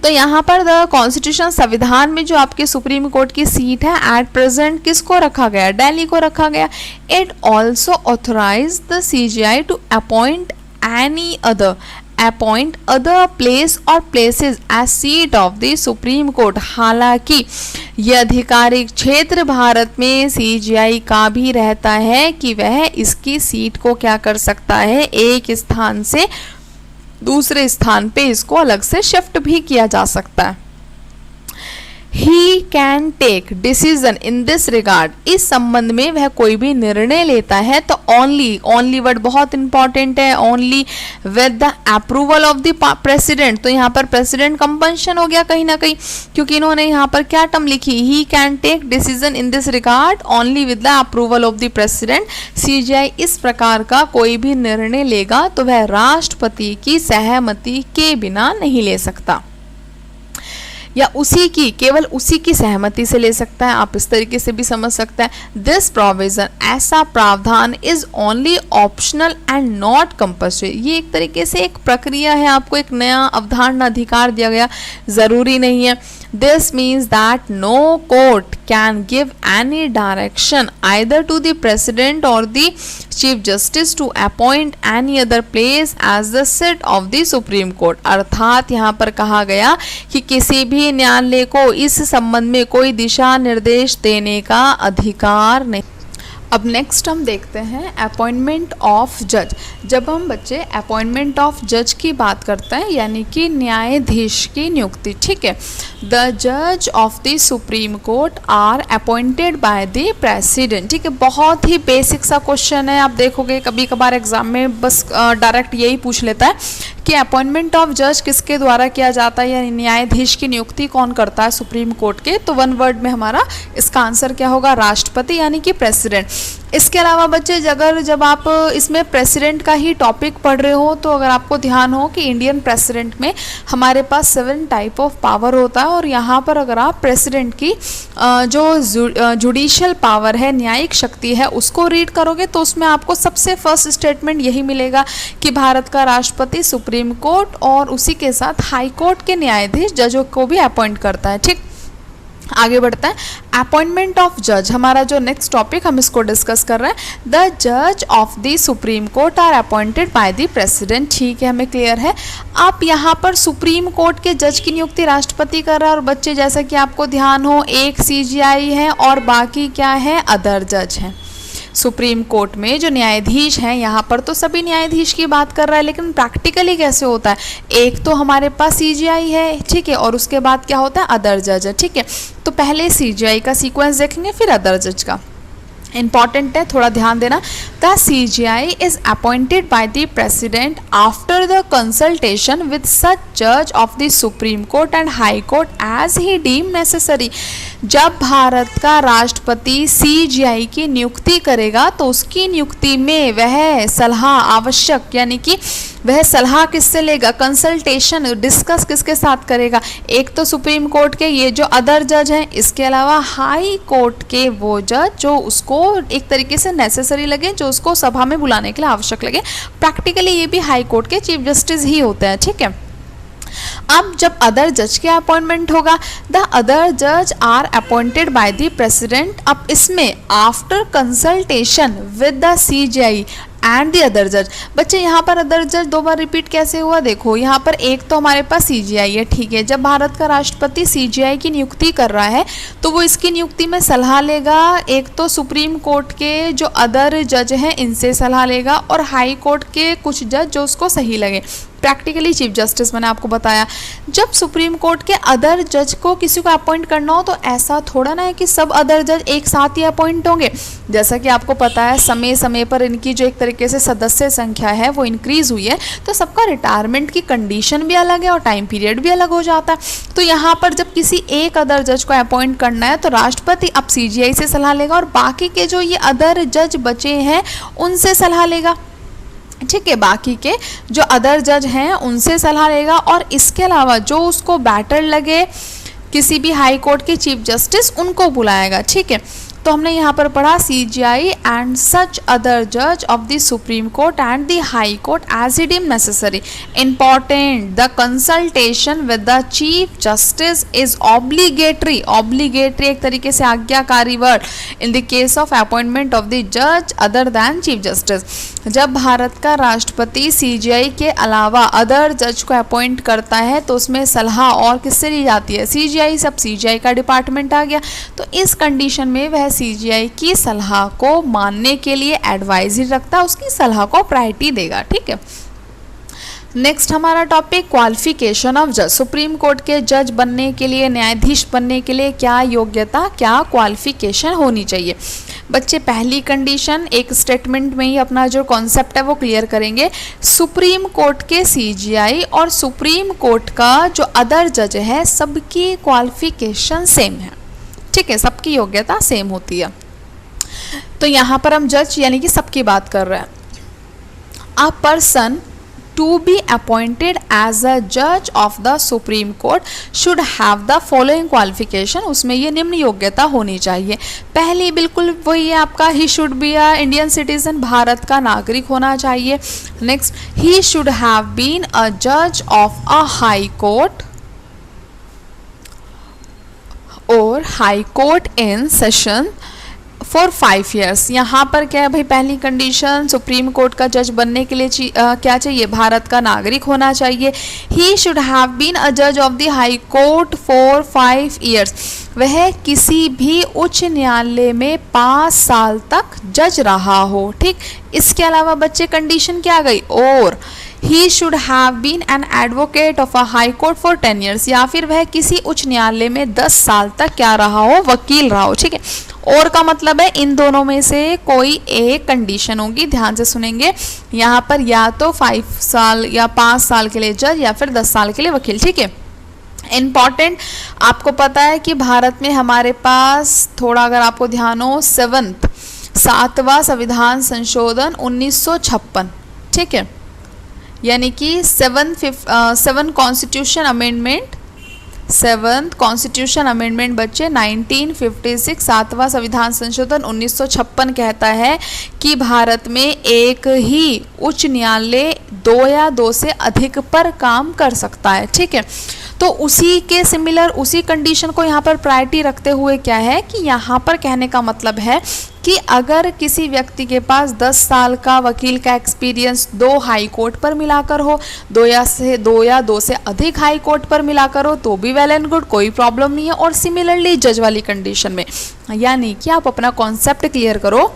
तो यहाँ पर द कॉन्स्टिट्यूशन, संविधान में जो आपके सुप्रीम कोर्ट की सीट है एट प्रेजेंट किसको रखा गया, दिल्ली को रखा गया। It also authorise the CJI to appoint any other place और places as seat of the supreme court. हालांकि यह आधिकारिक क्षेत्र भारत में CJI का भी रहता है कि वह इसकी सीट को क्या कर सकता है, एक स्थान से दूसरे स्थान पे इसको अलग से शिफ्ट भी किया जा सकता है। He can take decision in this regard, इस संबंध में वह कोई भी निर्णय लेता है तो only वर्ड बहुत इंपॉर्टेंट है, only with the approval of the president। तो यहाँ पर प्रेसिडेंट कंपल्शन हो गया कहीं ना कहीं, क्योंकि इन्होंने यहाँ पर क्या टर्म लिखी, he can take decision in this regard only with the approval of the president। CJI इस प्रकार का कोई भी निर्णय लेगा तो वह राष्ट्रपति की सहमति के बिना नहीं ले सकता, या केवल उसी की सहमति से ले सकता है। आप इस तरीके से भी समझ सकते हैं। दिस प्रोविजन, ऐसा प्रावधान, is only optional and not compulsory. ये एक तरीके से एक प्रक्रिया है, आपको एक नया अवधारणा अधिकार दिया गया, जरूरी नहीं है। This means that no court can give any direction either to the President or the chief Justice to appoint any other place as the seat of the supreme Court. अर्थात यहाँ पर कहा गया कि किसी भी न्यायालय को इस संबंध में कोई दिशा निर्देश देने का अधिकार नहीं। अब नेक्स्ट हम देखते हैं अपॉइंटमेंट ऑफ जज। जब हम बच्चे अपॉइंटमेंट ऑफ जज की बात करते हैं, यानी कि न्यायाधीश की नियुक्ति, ठीक है, द जज of the supreme court are appointed by the president. ठीक है, बहुत ही बेसिक सा क्वेश्चन है, आप देखोगे कभी कभार एग्जाम में बस डायरेक्ट यही पूछ लेता है कि अपॉइंटमेंट ऑफ जज किसके द्वारा किया जाता है, यानी न्यायाधीश की नियुक्ति कौन करता है सुप्रीम कोर्ट के। तो वन वर्ड में हमारा इसका आंसर क्या होगा, राष्ट्रपति, यानी कि प्रेसिडेंट। इसके अलावा बच्चे अगर जब आप इसमें प्रेसिडेंट का ही टॉपिक पढ़ रहे हो तो अगर आपको ध्यान हो कि इंडियन प्रेसिडेंट में हमारे पास 7 टाइप ऑफ पावर होता है, और यहाँ पर अगर आप प्रेसिडेंट की जो जुडिशियल पावर है, न्यायिक शक्ति है, उसको रीड करोगे तो उसमें आपको सबसे फर्स्ट स्टेटमेंट यही मिलेगा कि भारत का राष्ट्रपति सुप्रीम कोर्ट और उसी के साथ हाई कोर्ट के न्यायाधीश जजों को भी अपॉइंट करता है। ठीक, आगे बढ़ता है। अपॉइंटमेंट ऑफ जज हमारा जो नेक्स्ट टॉपिक हम इसको डिस्कस कर रहे हैं। द जज of the supreme court are appointed by the president. ठीक है, हमें क्लियर है। आप यहाँ पर सुप्रीम कोर्ट के जज की नियुक्ति राष्ट्रपति कर रहा है, और बच्चे जैसा कि आपको ध्यान हो एक CJI है और बाकी क्या है, अदर जज हैं। सुप्रीम कोर्ट में जो न्यायाधीश हैं, यहाँ पर तो सभी न्यायाधीश की बात कर रहा है, लेकिन प्रैक्टिकली कैसे होता है, एक तो हमारे पास सीजीआई है, ठीक है, और उसके बाद क्या होता है, अदर जज है, ठीक है। तो पहले सीजीआई का सीक्वेंस देखेंगे, फिर अदर जज का। इंपॉर्टेंट है, थोड़ा ध्यान देना। The CGI is appointed by the President after the consultation with such जज of the supreme court and High court as he deem necessary. जब भारत का राष्ट्रपति CGI की नियुक्ति करेगा तो उसकी नियुक्ति में वह सलाह आवश्यक, यानी कि वह सलाह किससे लेगा, कंसल्टेशन, डिस्कस किसके साथ करेगा, एक तो सुप्रीम कोर्ट के ये जो अदर जज हैं, इसके अलावा हाई कोर्ट के वो जज जो उसको एक तरीके से नेसेसरी लगे, जो उसको सभा में बुलाने के लिए आवश्यक लगे। प्रैक्टिकली ये भी हाई कोर्ट के चीफ जस्टिस ही होते हैं, ठीक है। अब जब अदर जज के अपॉइंटमेंट होगा, द अदर जज are appointed by the president. अब इसमें after consultation with the CGI and the other जज। बच्चे यहाँ पर अदर जज दो बार रिपीट कैसे हुआ, देखो यहाँ पर एक तो हमारे पास CGI है, ठीक है। जब भारत का राष्ट्रपति CGI की नियुक्ति कर रहा है तो वो इसकी नियुक्ति में सलाह लेगा, एक तो सुप्रीम कोर्ट के जो अदर जज हैं इनसे सलाह लेगा, और हाई कोर्ट के कुछ जज जो उसको सही लगे, प्रैक्टिकली चीफ जस्टिस मैंने आपको बताया। जब सुप्रीम कोर्ट के अदर जज को किसी को अपॉइंट करना हो तो ऐसा थोड़ा ना है कि सब अदर जज एक साथ ही अपॉइंट होंगे। जैसा कि आपको पता है समय समय पर इनकी जो एक तरीके से सदस्य संख्या है वो इंक्रीज हुई है, तो सबका रिटायरमेंट की कंडीशन भी अलग है और टाइम पीरियड भी अलग हो जाता है। तो यहाँ पर जब किसी एक अदर जज को अपॉइंट करना है तो राष्ट्रपति अब CGI से सलाह लेगा और बाकी के जो ये अदर जज बचे हैं उनसे सलाह लेगा, ठीक है। बाकी के जो अदर जज हैं उनसे सलाह लेगा, और इसके अलावा जो उसको बेटर लगे किसी भी हाई कोर्ट के चीफ जस्टिस उनको बुलाएगा, ठीक है। तो हमने यहाँ पर पढ़ा CGI एंड सच अदर जज of the supreme court and the high court as he deem necessary. Important, the consultation with the chief justice is obligatory. Obligatory एक तरीके से आज्ञाकारी word in the case of appointment of the जज other than chief justice. जब भारत का राष्ट्रपति CGI के अलावा अदर जज को अपॉइंट करता है तो उसमें सलाह और किससे ली जाती है, CGI। सब CGI का डिपार्टमेंट आ गया, तो इस कंडीशन में वह CGI की सलाह को मानने के लिए एडवाइजरी रखता है, उसकी सलाह को प्रायोरिटी देगा, ठीक है। नेक्स्ट हमारा टॉपिक क्वालिफिकेशन ऑफ जज। सुप्रीम कोर्ट के जज बनने के लिए, न्यायाधीश बनने के लिए क्या योग्यता, क्या क्वालिफिकेशन होनी चाहिए। बच्चे पहली कंडीशन एक स्टेटमेंट में ही अपना जो कॉन्सेप्ट है वो क्लियर करेंगे। सुप्रीम कोर्ट के CGI और सुप्रीम कोर्ट का जो अदर जज है सबकी क्वालिफिकेशन सेम है, ठीक है, सबकी योग्यता सेम होती है। तो यहाँ पर हम जज यानी कि सबकी बात कर रहे हैं। A person to be appointed as a judge of the Supreme Court should have the following qualification। उसमें ये निम्न योग्यता होनी चाहिए। पहली बिल्कुल वही है आपका, he should be a Indian citizen, Bharat का नागरिक होना चाहिए। Next, he should have been a judge of a high court or high court in session for 5 years। यहाँ पर क्या है भाई, पहली कंडीशन सुप्रीम कोर्ट का जज बनने के लिए क्या चाहिए, भारत का नागरिक होना चाहिए। He should have been a जज of the high court for 5 years। वह किसी भी उच्च न्यायालय में 5 साल तक जज रहा हो, ठीक। इसके अलावा बच्चे कंडीशन क्या आ गई, और he should have been an advocate of a high court for 10 years। या फिर वह किसी उच्च न्यायालय में 10 साल तक क्या रहा हो, वकील रहा हो, ठीक है। और का मतलब है इन दोनों में से कोई एक कंडीशन होगी, ध्यान से सुनेंगे। यहाँ पर या तो 5 साल या 5 साल के लिए जज या फिर 10 साल के लिए वकील, ठीक है। इम्पॉर्टेंट, आपको पता है कि भारत में हमारे पास थोड़ा अगर आपको ध्यान हो 7वां संविधान संशोधन 1956, ठीक है, यानी कि 7th constitution amendment, 7th constitution amendment बच्चे 1956, 7वां संविधान संशोधन 1956 कहता है कि भारत में एक ही उच्च न्यायालय 2 या 2 से अधिक पर काम कर सकता है, ठीक है। तो उसी के सिमिलर उसी कंडीशन को यहाँ पर प्रायोरिटी रखते हुए क्या है कि यहाँ पर कहने का मतलब है कि अगर किसी व्यक्ति के पास 10 साल का वकील का एक्सपीरियंस 2 हाई कोर्ट पर मिलाकर हो, 2 या 2 से अधिक हाई कोर्ट पर मिलाकर हो तो भी वेल एंड गुड, कोई प्रॉब्लम नहीं है। और सिमिलरली जज वाली कंडीशन में, यानी कि आप अपना कॉन्सेप्ट क्लियर करो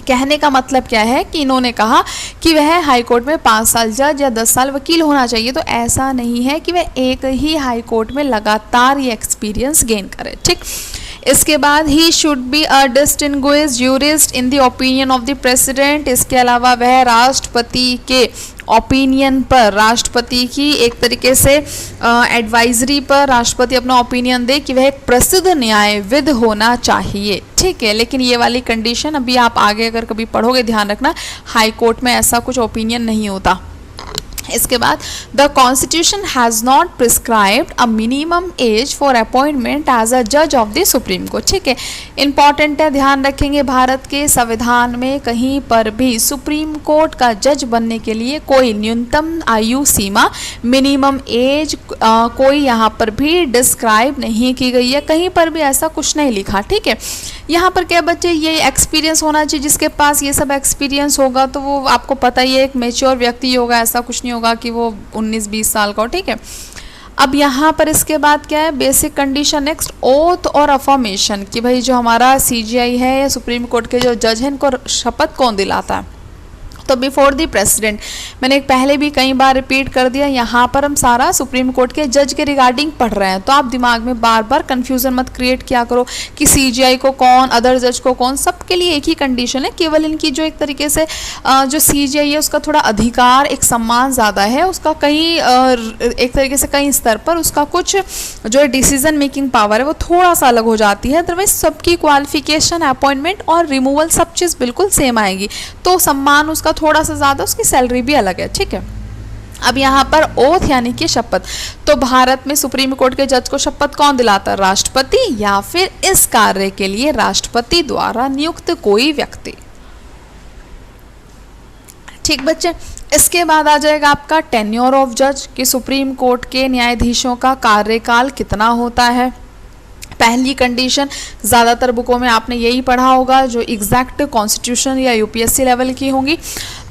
कहने का मतलब क्या है कि इन्होंने कहा कि वह हाई कोर्ट में 5 साल जज या 10 साल वकील होना चाहिए, तो ऐसा नहीं है कि वह एक ही हाई कोर्ट में लगातार ये एक्सपीरियंस गेन करे। ठीक, इसके बाद he should be a distinguished jurist in the opinion of the President. इसके अलावा वह राष्ट्रपति के ओपिनियन पर, राष्ट्रपति की एक तरीके से एडवाइजरी पर राष्ट्रपति अपना ओपिनियन दे कि वह एक प्रसिद्ध न्यायविद होना चाहिए। ठीक है, लेकिन ये वाली कंडीशन अभी आप आगे अगर कभी पढ़ोगे ध्यान रखना, हाई कोर्ट में ऐसा कुछ ओपिनियन नहीं होता। इसके बाद the constitution has not prescribed a minimum age for appointment as a जज ऑफ द सुप्रीम कोर्ट। ठीक है, इंपॉर्टेंट है, ध्यान रखेंगे, भारत के संविधान में कहीं पर भी सुप्रीम कोर्ट का जज बनने के लिए कोई न्यूनतम आयु सीमा, मिनिमम एज कोई यहाँ पर भी डिस्क्राइब नहीं की गई है, कहीं पर भी ऐसा कुछ नहीं लिखा। ठीक है, यहाँ पर क्या बच्चे, ये एक्सपीरियंस होना चाहिए, जिसके पास ये सब एक्सपीरियंस होगा तो वो आपको पता ही है एक मेच्योर व्यक्ति होगा, ऐसा कुछ नहीं होगा कि वो 19-20 साल का हो। ठीक है, अब यहाँ पर इसके बाद क्या है, बेसिक कंडीशन नेक्स्ट, ओथ और अफर्मेशन, कि भाई जो हमारा सीजीआई है या सुप्रीम कोर्ट के जो जज हैं इनको शपथ कौन दिलाता है। तो बिफोर द प्रेसिडेंट, मैंने पहले भी कई बार रिपीट कर दिया, यहाँ पर हम सारा सुप्रीम कोर्ट के जज के रिगार्डिंग पढ़ रहे हैं, तो आप दिमाग में बार बार कन्फ्यूजन मत क्रिएट किया करो कि सीजीआई को कौन, अदर जज को कौन, सबके लिए एक ही कंडीशन है, केवल इनकी जो एक तरीके से जो सीजीआई है उसका थोड़ा अधिकार, एक सम्मान ज़्यादा है, उसका कहीं एक तरीके से कई स्तर पर उसका कुछ जो डिसीजन मेकिंग पावर है वो थोड़ा सा अलग हो जाती है, अदरवाइज सबकी क्वालिफिकेशन, अपॉइंटमेंट और रिमूवल सब चीज़ बिल्कुल सेम आएगी, तो सम्मान उसका थोड़ा सा ज़्यादा, उसकी सैलरी भी अलग है। ठीक है, अब यहाँ पर ओथ यानी कि शपथ, तो भारत में सुप्रीम कोर्ट के जज को शपथ कौन दिलाता है, राष्ट्रपति या फिर इस कार्य के लिए राष्ट्रपति द्वारा नियुक्त कोई व्यक्ति। ठीक बच्चे, इसके बाद आ जाएगा आपका टेन्योर ऑफ जज, कि सुप्रीम कोर्ट के न्यायाधीशों का कार्यकाल कितना होता है। पहली कंडीशन, ज़्यादातर बुकों में आपने यही पढ़ा होगा जो एग्जैक्ट कॉन्स्टिट्यूशन या यूपीएससी लेवल की होंगी।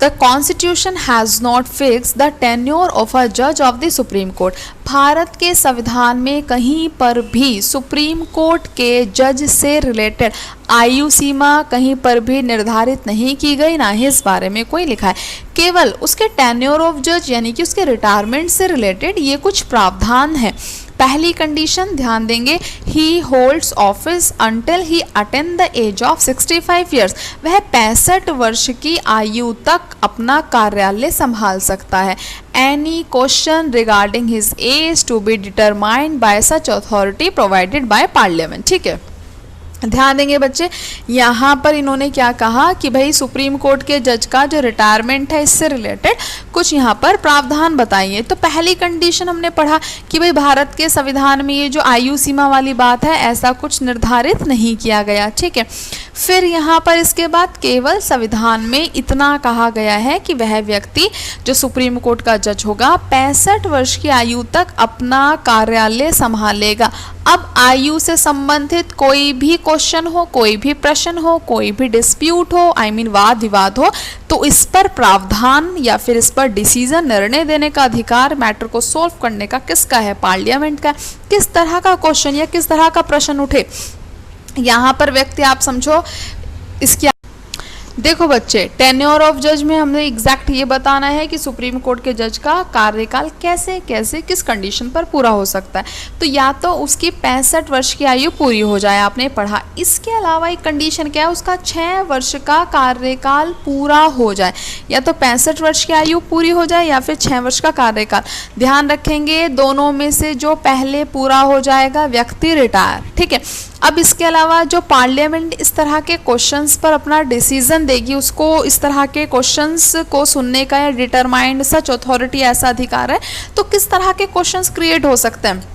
The constitution has not fix the tenure of a जज ऑफ द सुप्रीम कोर्ट। भारत के संविधान में कहीं पर भी सुप्रीम कोर्ट के जज से रिलेटेड आयु सीमा कहीं पर भी निर्धारित नहीं की गई, ना ही इस बारे में कोई लिखा है, केवल उसके टेन्योर ऑफ जज यानी कि उसके रिटायरमेंट से रिलेटेड ये कुछ प्रावधान है। पहली कंडीशन ध्यान देंगे, he holds office until he attain the age of 65 years, वह 65 वर्ष की आयु तक अपना कार्यालय संभाल सकता है। Any question regarding his age to be determined by such authority provided by parliament. ठीक है, ध्यान देंगे बच्चे, यहाँ पर इन्होंने क्या कहा कि भाई सुप्रीम कोर्ट के जज का जो रिटायरमेंट है इससे रिलेटेड कुछ यहाँ पर प्रावधान बताइए। तो पहली कंडीशन हमने पढ़ा कि भाई भारत के संविधान में ये जो आयु सीमा वाली बात है ऐसा कुछ निर्धारित नहीं किया गया। ठीक है, फिर यहाँ पर इसके बाद केवल संविधान में इतना कहा गया है कि वह व्यक्ति जो सुप्रीम कोर्ट का जज होगा 65 वर्ष की आयु तक अपना कार्यालय संभालेगा। अब आयु से संबंधित कोई भी क्वेश्चन हो, कोई भी प्रश्न हो, कोई भी डिस्प्यूट हो, वाद विवाद हो, तो इस पर प्रावधान या फिर इस पर डिसीजन, निर्णय देने का अधिकार, मैटर को सोल्व करने का किसका है, पार्लियामेंट का। किस तरह का क्वेश्चन या किस तरह का प्रश्न उठे, यहाँ पर व्यक्ति आप समझो इसकी। देखो बच्चे, टेन्योर ऑफ जज में हमने एग्जैक्ट ये बताना है कि सुप्रीम कोर्ट के जज का कार्यकाल कैसे कैसे किस कंडीशन पर पूरा हो सकता है। तो या तो उसकी 65 वर्ष की आयु पूरी हो जाए, आपने पढ़ा। इसके अलावा एक कंडीशन क्या है, उसका 6 वर्ष का कार्यकाल पूरा हो जाए। या तो 65 वर्ष की आयु पूरी हो जाए या फिर 6 वर्ष का कार्यकाल। ध्यान रखेंगे दोनों में से जो पहले पूरा हो जाएगा व्यक्ति रिटायर। ठीक है, अब इसके अलावा जो पार्लियामेंट इस तरह के क्वेश्चंस पर अपना डिसीजन देगी, उसको इस तरह के क्वेश्चंस को सुनने का या डिटरमाइंड सच अथॉरिटी ऐसा अधिकार है। तो किस तरह के क्वेश्चंस क्रिएट हो सकते हैं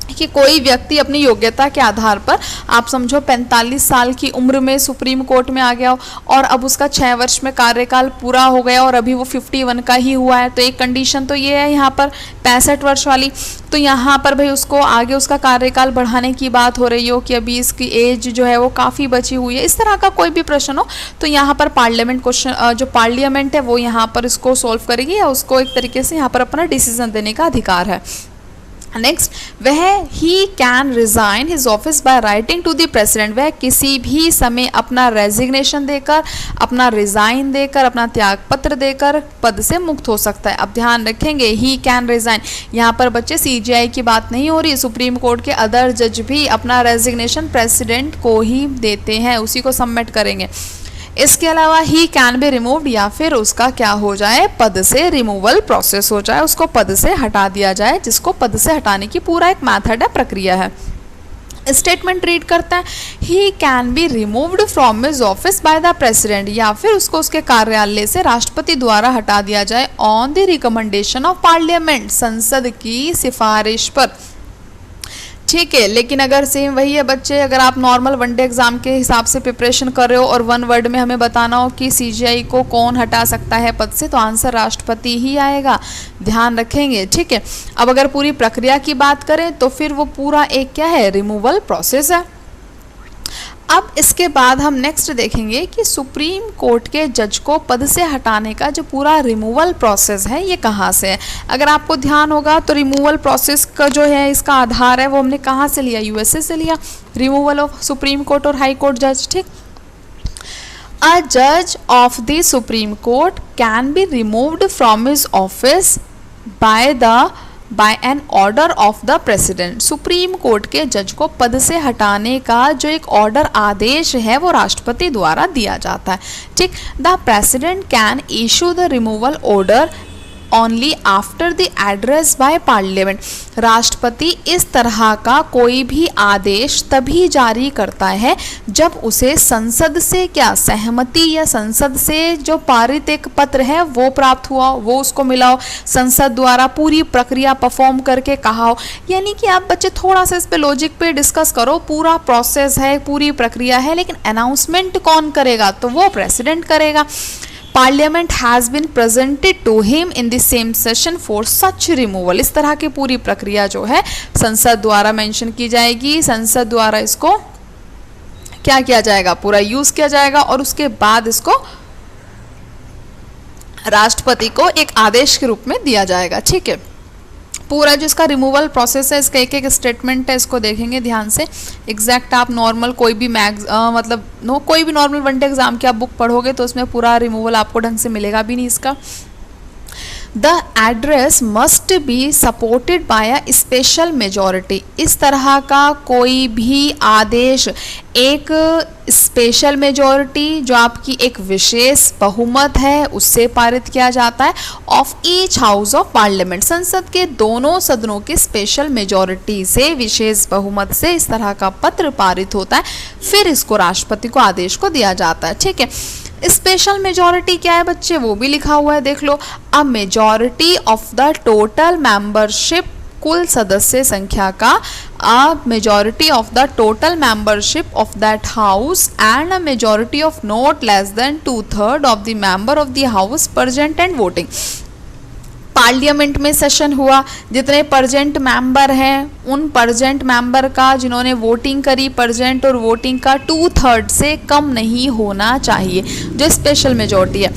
कि कोई व्यक्ति अपनी योग्यता के आधार पर, आप समझो 45 साल की उम्र में सुप्रीम कोर्ट में आ गया हो और अब उसका 6 वर्ष में कार्यकाल पूरा हो गया और अभी वो 51 का ही हुआ है। तो एक कंडीशन तो ये है यहाँ पर 65 वर्ष वाली। तो यहाँ पर भाई उसको आगे उसका कार्यकाल बढ़ाने की बात हो रही हो कि अभी इसकी एज जो है वो काफ़ी बची हुई है, इस तरह का कोई भी प्रश्न हो, तो यहाँ पर पार्लियामेंट क्वेश्चन, जो पार्लियामेंट है वो यहाँ पर इसको सोल्व करेगी या उसको एक तरीके से यहाँ पर अपना डिसीजन देने का अधिकार है। नेक्स्ट, वह he can resign his office by writing to the president, वह किसी भी समय अपना रेजिग्नेशन देकर, अपना रिजाइन देकर, अपना त्याग पत्र देकर पद से मुक्त हो सकता है। अब ध्यान रखेंगे ही कैन रिजाइन, यहाँ पर बच्चे सीजीआई की बात नहीं हो रही, सुप्रीम कोर्ट के अदर जज भी अपना रेजिग्नेशन प्रेसिडेंट को ही देते हैं, उसी को सबमिट करेंगे। इसके अलावा ही कैन बी रिमूव्ड, या फिर उसका क्या हो जाए, पद से रिमूवल प्रोसेस हो जाए, उसको पद से हटा दिया जाए, जिसको पद से हटाने की पूरा एक मेथड है, प्रक्रिया है। स्टेटमेंट रीड करता है, he can be removed from his office bye the president, या फिर उसको उसके कार्यालय से राष्ट्रपति द्वारा हटा दिया जाए on the recommendation of parliament, संसद की सिफारिश पर। ठीक है, लेकिन अगर सेम वही है बच्चे, अगर आप नॉर्मल वनडे एग्जाम के हिसाब से प्रिपरेशन कर रहे हो और वन वर्ड में हमें बताना हो कि सीजीआई को कौन हटा सकता है पद से, तो आंसर राष्ट्रपति ही आएगा, ध्यान रखेंगे। ठीक है, अब अगर पूरी प्रक्रिया की बात करें तो फिर वो पूरा एक क्या है, रिमूवल प्रोसेस है। अब इसके बाद हम नेक्स्ट देखेंगे कि सुप्रीम कोर्ट के जज को पद से हटाने का जो पूरा रिमूवल प्रोसेस है ये कहाँ से है। अगर आपको ध्यान होगा तो रिमूवल प्रोसेस का जो है इसका आधार है वो हमने कहाँ से लिया, यूएसए से लिया, रिमूवल ऑफ सुप्रीम कोर्ट और हाई कोर्ट जज। ठीक, अ जज of the supreme court can be removed from his office by an order of the president, supreme court के जज को पद से हटाने का जो एक ऑर्डर आदेश है वो राष्ट्रपति द्वारा दिया जाता है। ठीक, the President can issue the removal order only after the address by parliament, राष्ट्रपति इस तरह का कोई भी आदेश तभी जारी करता है जब उसे संसद से क्या सहमति या संसद से जो पारित एक पत्र है वो प्राप्त हुआ हो, वो उसको मिला हो, संसद द्वारा पूरी प्रक्रिया परफॉर्म करके कहा हो। यानी कि आप बच्चे थोड़ा सा इस पे लॉजिक पे डिस्कस करो, पूरा प्रोसेस है, पूरी प्रक्रिया है, लेकिन अनाउंसमेंट कौन करेगा, तो वो प्रेसिडेंट करेगा। Parliament has been presented to him in the same session for such removal, इस तरह की पूरी प्रक्रिया जो है संसद द्वारा मेंशन की जाएगी, संसद द्वारा इसको क्या किया जाएगा, पूरा यूज किया जाएगा और उसके बाद इसको राष्ट्रपति को एक आदेश के रूप में दिया जाएगा। ठीक है, पूरा जो इसका रिमूवल प्रोसेस है इसका एक एक स्टेटमेंट है, इसको देखेंगे ध्यान से। एग्जैक्ट आप नॉर्मल कोई भी कोई भी नॉर्मल वनडे एग्जाम की आप बुक पढ़ोगे तो उसमें पूरा रिमूवल आपको ढंग से मिलेगा भी नहीं इसका। The address must be supported by a special majority, इस तरह का कोई भी आदेश एक स्पेशल मेजॉरिटी जो आपकी एक विशेष बहुमत है उससे पारित किया जाता है, of each house of parliament, संसद के दोनों सदनों के स्पेशल मेजॉरिटी से, विशेष बहुमत से इस तरह का पत्र पारित होता है, फिर इसको राष्ट्रपति को आदेश को दिया जाता है। ठीक है, स्पेशल मेजॉरिटी क्या है बच्चे, वो भी लिखा हुआ है, देख लो। A majority of the total membership, कुल सदस्य संख्या का, a majority of the total membership of that house and a majority of not less than 2/3 of the member of the house present and voting. Parliament में session हुआ, जितने present member हैं उन present member का जिन्होंने voting करी, present और voting का 2/3 से कम नहीं होना चाहिए, जो स्पेशल मेजॉरिटी है।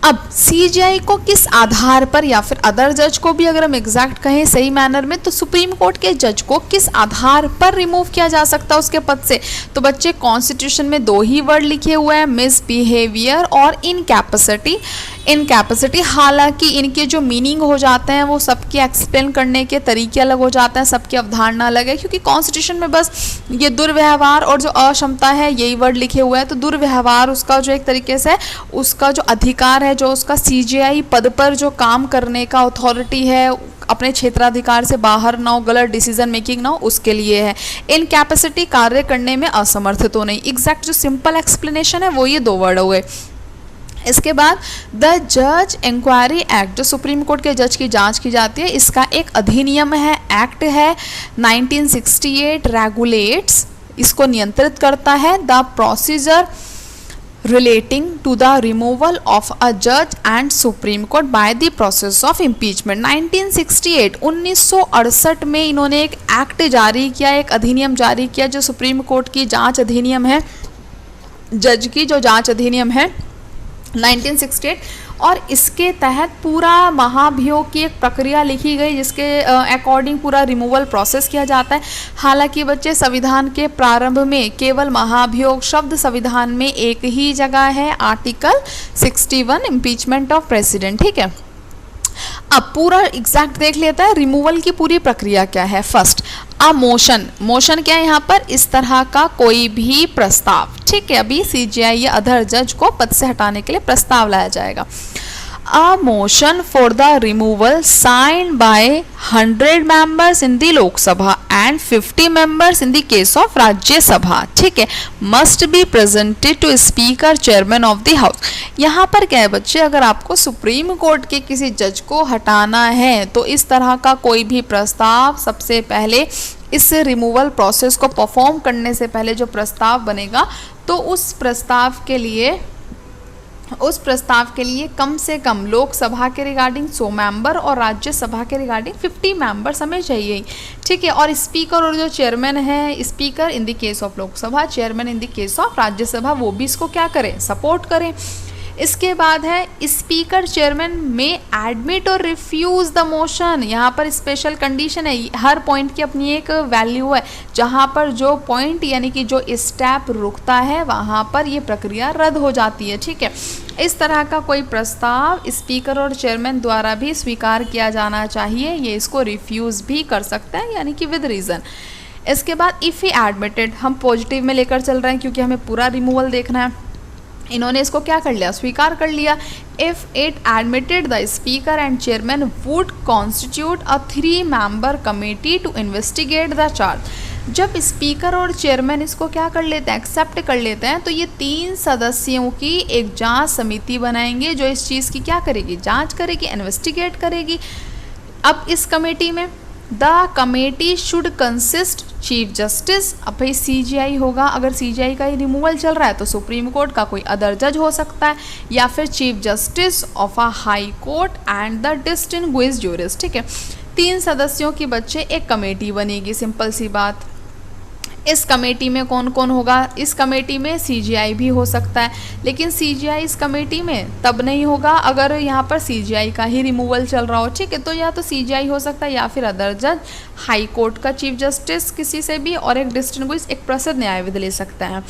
अब सीजीआई को किस आधार पर, या फिर अदर जज को भी अगर हम एग्जैक्ट कहें सही मैनर में, तो सुप्रीम कोर्ट के जज को किस आधार पर रिमूव किया जा सकता है उसके पद से, तो बच्चे कॉन्स्टिट्यूशन में 2 ही वर्ड लिखे हुए हैं, मिसबिहेवियर और इनकैपेसिटी। इनकैपेसिटी, हालांकि इनके जो मीनिंग हो जाते हैं वो सबके एक्सप्लेन करने के तरीके अलग हो जाते हैं, सबकी अवधारणा अलग है, क्योंकि कॉन्स्टिट्यूशन में बस ये दुर्व्यवहार और जो अक्षमता है यही वर्ड लिखे हुए हैं। तो दुर्व्यवहार उसका जो एक तरीके से उसका जो अधिकार है, जो उसका सीजीआई पद पर जो काम करने का अथॉरिटी है, अपने क्षेत्राधिकार से बाहर ना हो, गलत डिसीजन मेकिंग ना हो, उसके लिए है। इनकैपेसिटी, कार्य करने में असमर्थ तो नहीं। एग्जैक्ट जो सिंपल एक्सप्लेनेशन है वो ये 2 वर्ड हुए। इसके बाद द जज इंक्वायरी एक्ट, जो सुप्रीम कोर्ट के जज की जांच की जाती है, इसका एक अधिनियम है, एक्ट है 1968, रेगुलेट्स, इसको नियंत्रित करता है the procedure relating to the removal of a judge and Supreme Court by the process of impeachment। 1968 1968 में इन्होंने एक एक्ट जारी किया, एक अधिनियम जारी किया जो सुप्रीम कोर्ट की जांच अधिनियम है, जज की जो जांच अधिनियम है 1968, और इसके तहत पूरा महाभियोग की एक प्रक्रिया लिखी गई जिसके अकॉर्डिंग पूरा रिमूवल प्रोसेस किया जाता है। हालांकि बच्चे संविधान के प्रारंभ में केवल महाभियोग शब्द संविधान में एक ही जगह है, आर्टिकल 61 इम्पीचमेंट ऑफ प्रेसिडेंट। ठीक है, अब पूरा एग्जैक्ट देख लेता है रिमूवल की पूरी प्रक्रिया क्या है। फर्स्ट, अ मोशन, मोशन क्या है यहाँ पर, इस तरह का कोई भी प्रस्ताव। ठीक है, अभी सीजीआई या अदर जज को पद से हटाने के लिए प्रस्ताव लाया जाएगा। A motion for the removal signed by 100 members in the Lok Sabha and 50 members in the case of Rajya Sabha, ठीक है, must be presented to Speaker Chairman of the House। यहाँ पर क्या है बच्चे, अगर आपको सुप्रीम कोर्ट के किसी जज को हटाना है तो इस तरह का कोई भी प्रस्ताव सबसे पहले इस रिमूवल प्रोसेस को परफॉर्म करने से पहले जो प्रस्ताव बनेगा तो उस प्रस्ताव के लिए कम से कम लोकसभा के रिगार्डिंग 100 मेंबर और राज्यसभा के रिगार्डिंग 50 मेंबर्स हमें चाहिए। ठीक है, और स्पीकर और जो चेयरमैन है, speaker in the case of Lok Sabha, chairman in the case of Rajya Sabha, वो भी इसको क्या करें, सपोर्ट करें। इसके बाद है स्पीकर चेयरमैन में एडमिट और रिफ्यूज़ द मोशन। यहाँ पर स्पेशल कंडीशन है, हर पॉइंट की अपनी एक वैल्यू है, जहाँ पर जो पॉइंट यानी कि जो स्टेप रुकता है वहाँ पर ये प्रक्रिया रद्द हो जाती है। ठीक है, इस तरह का कोई प्रस्ताव स्पीकर और चेयरमैन द्वारा भी स्वीकार किया जाना चाहिए, ये इसको रिफ्यूज़ भी कर सकते हैं यानी कि विद रीज़न। इसके बाद इफ़ ही एडमिटेड, हम पॉजिटिव में लेकर चल रहे हैं क्योंकि हमें पूरा रिमूवल देखना है। इन्होंने इसको क्या कर लिया, स्वीकार कर लिया। If it admitted the speaker and chairman would constitute a 3 member committee to investigate the charge. जब स्पीकर और चेयरमैन इसको क्या कर लेते हैं, एक्सेप्ट कर लेते हैं, तो ये 3 सदस्यों की एक जांच समिति बनाएंगे जो इस चीज़ की क्या करेगी, जांच करेगी, इन्वेस्टिगेट करेगी। अब इस कमेटी में the committee should consist chief justice, अब भाई सीजीआई होगा, अगर सीजीआई का ही रिमूवल चल रहा है तो सुप्रीम कोर्ट का कोई अदर जज हो सकता है, या फिर chief justice of a high court and the distinguished jurist. ठीक है, 3 सदस्यों की बच्चे एक कमेटी बनेगी, सिंपल सी बात। इस कमेटी में कौन कौन होगा, इस कमेटी में सीजीआई भी हो सकता है, लेकिन सीजीआई इस कमेटी में तब नहीं होगा अगर यहाँ पर सीजीआई का ही रिमूवल चल रहा हो। ठीक है, तो या तो सीजीआई हो सकता है या फिर अदर जज, हाई कोर्ट का चीफ जस्टिस किसी से भी, और एक डिस्टिंग्विश्ड, एक प्रसिद्ध न्यायविद ले सकता है।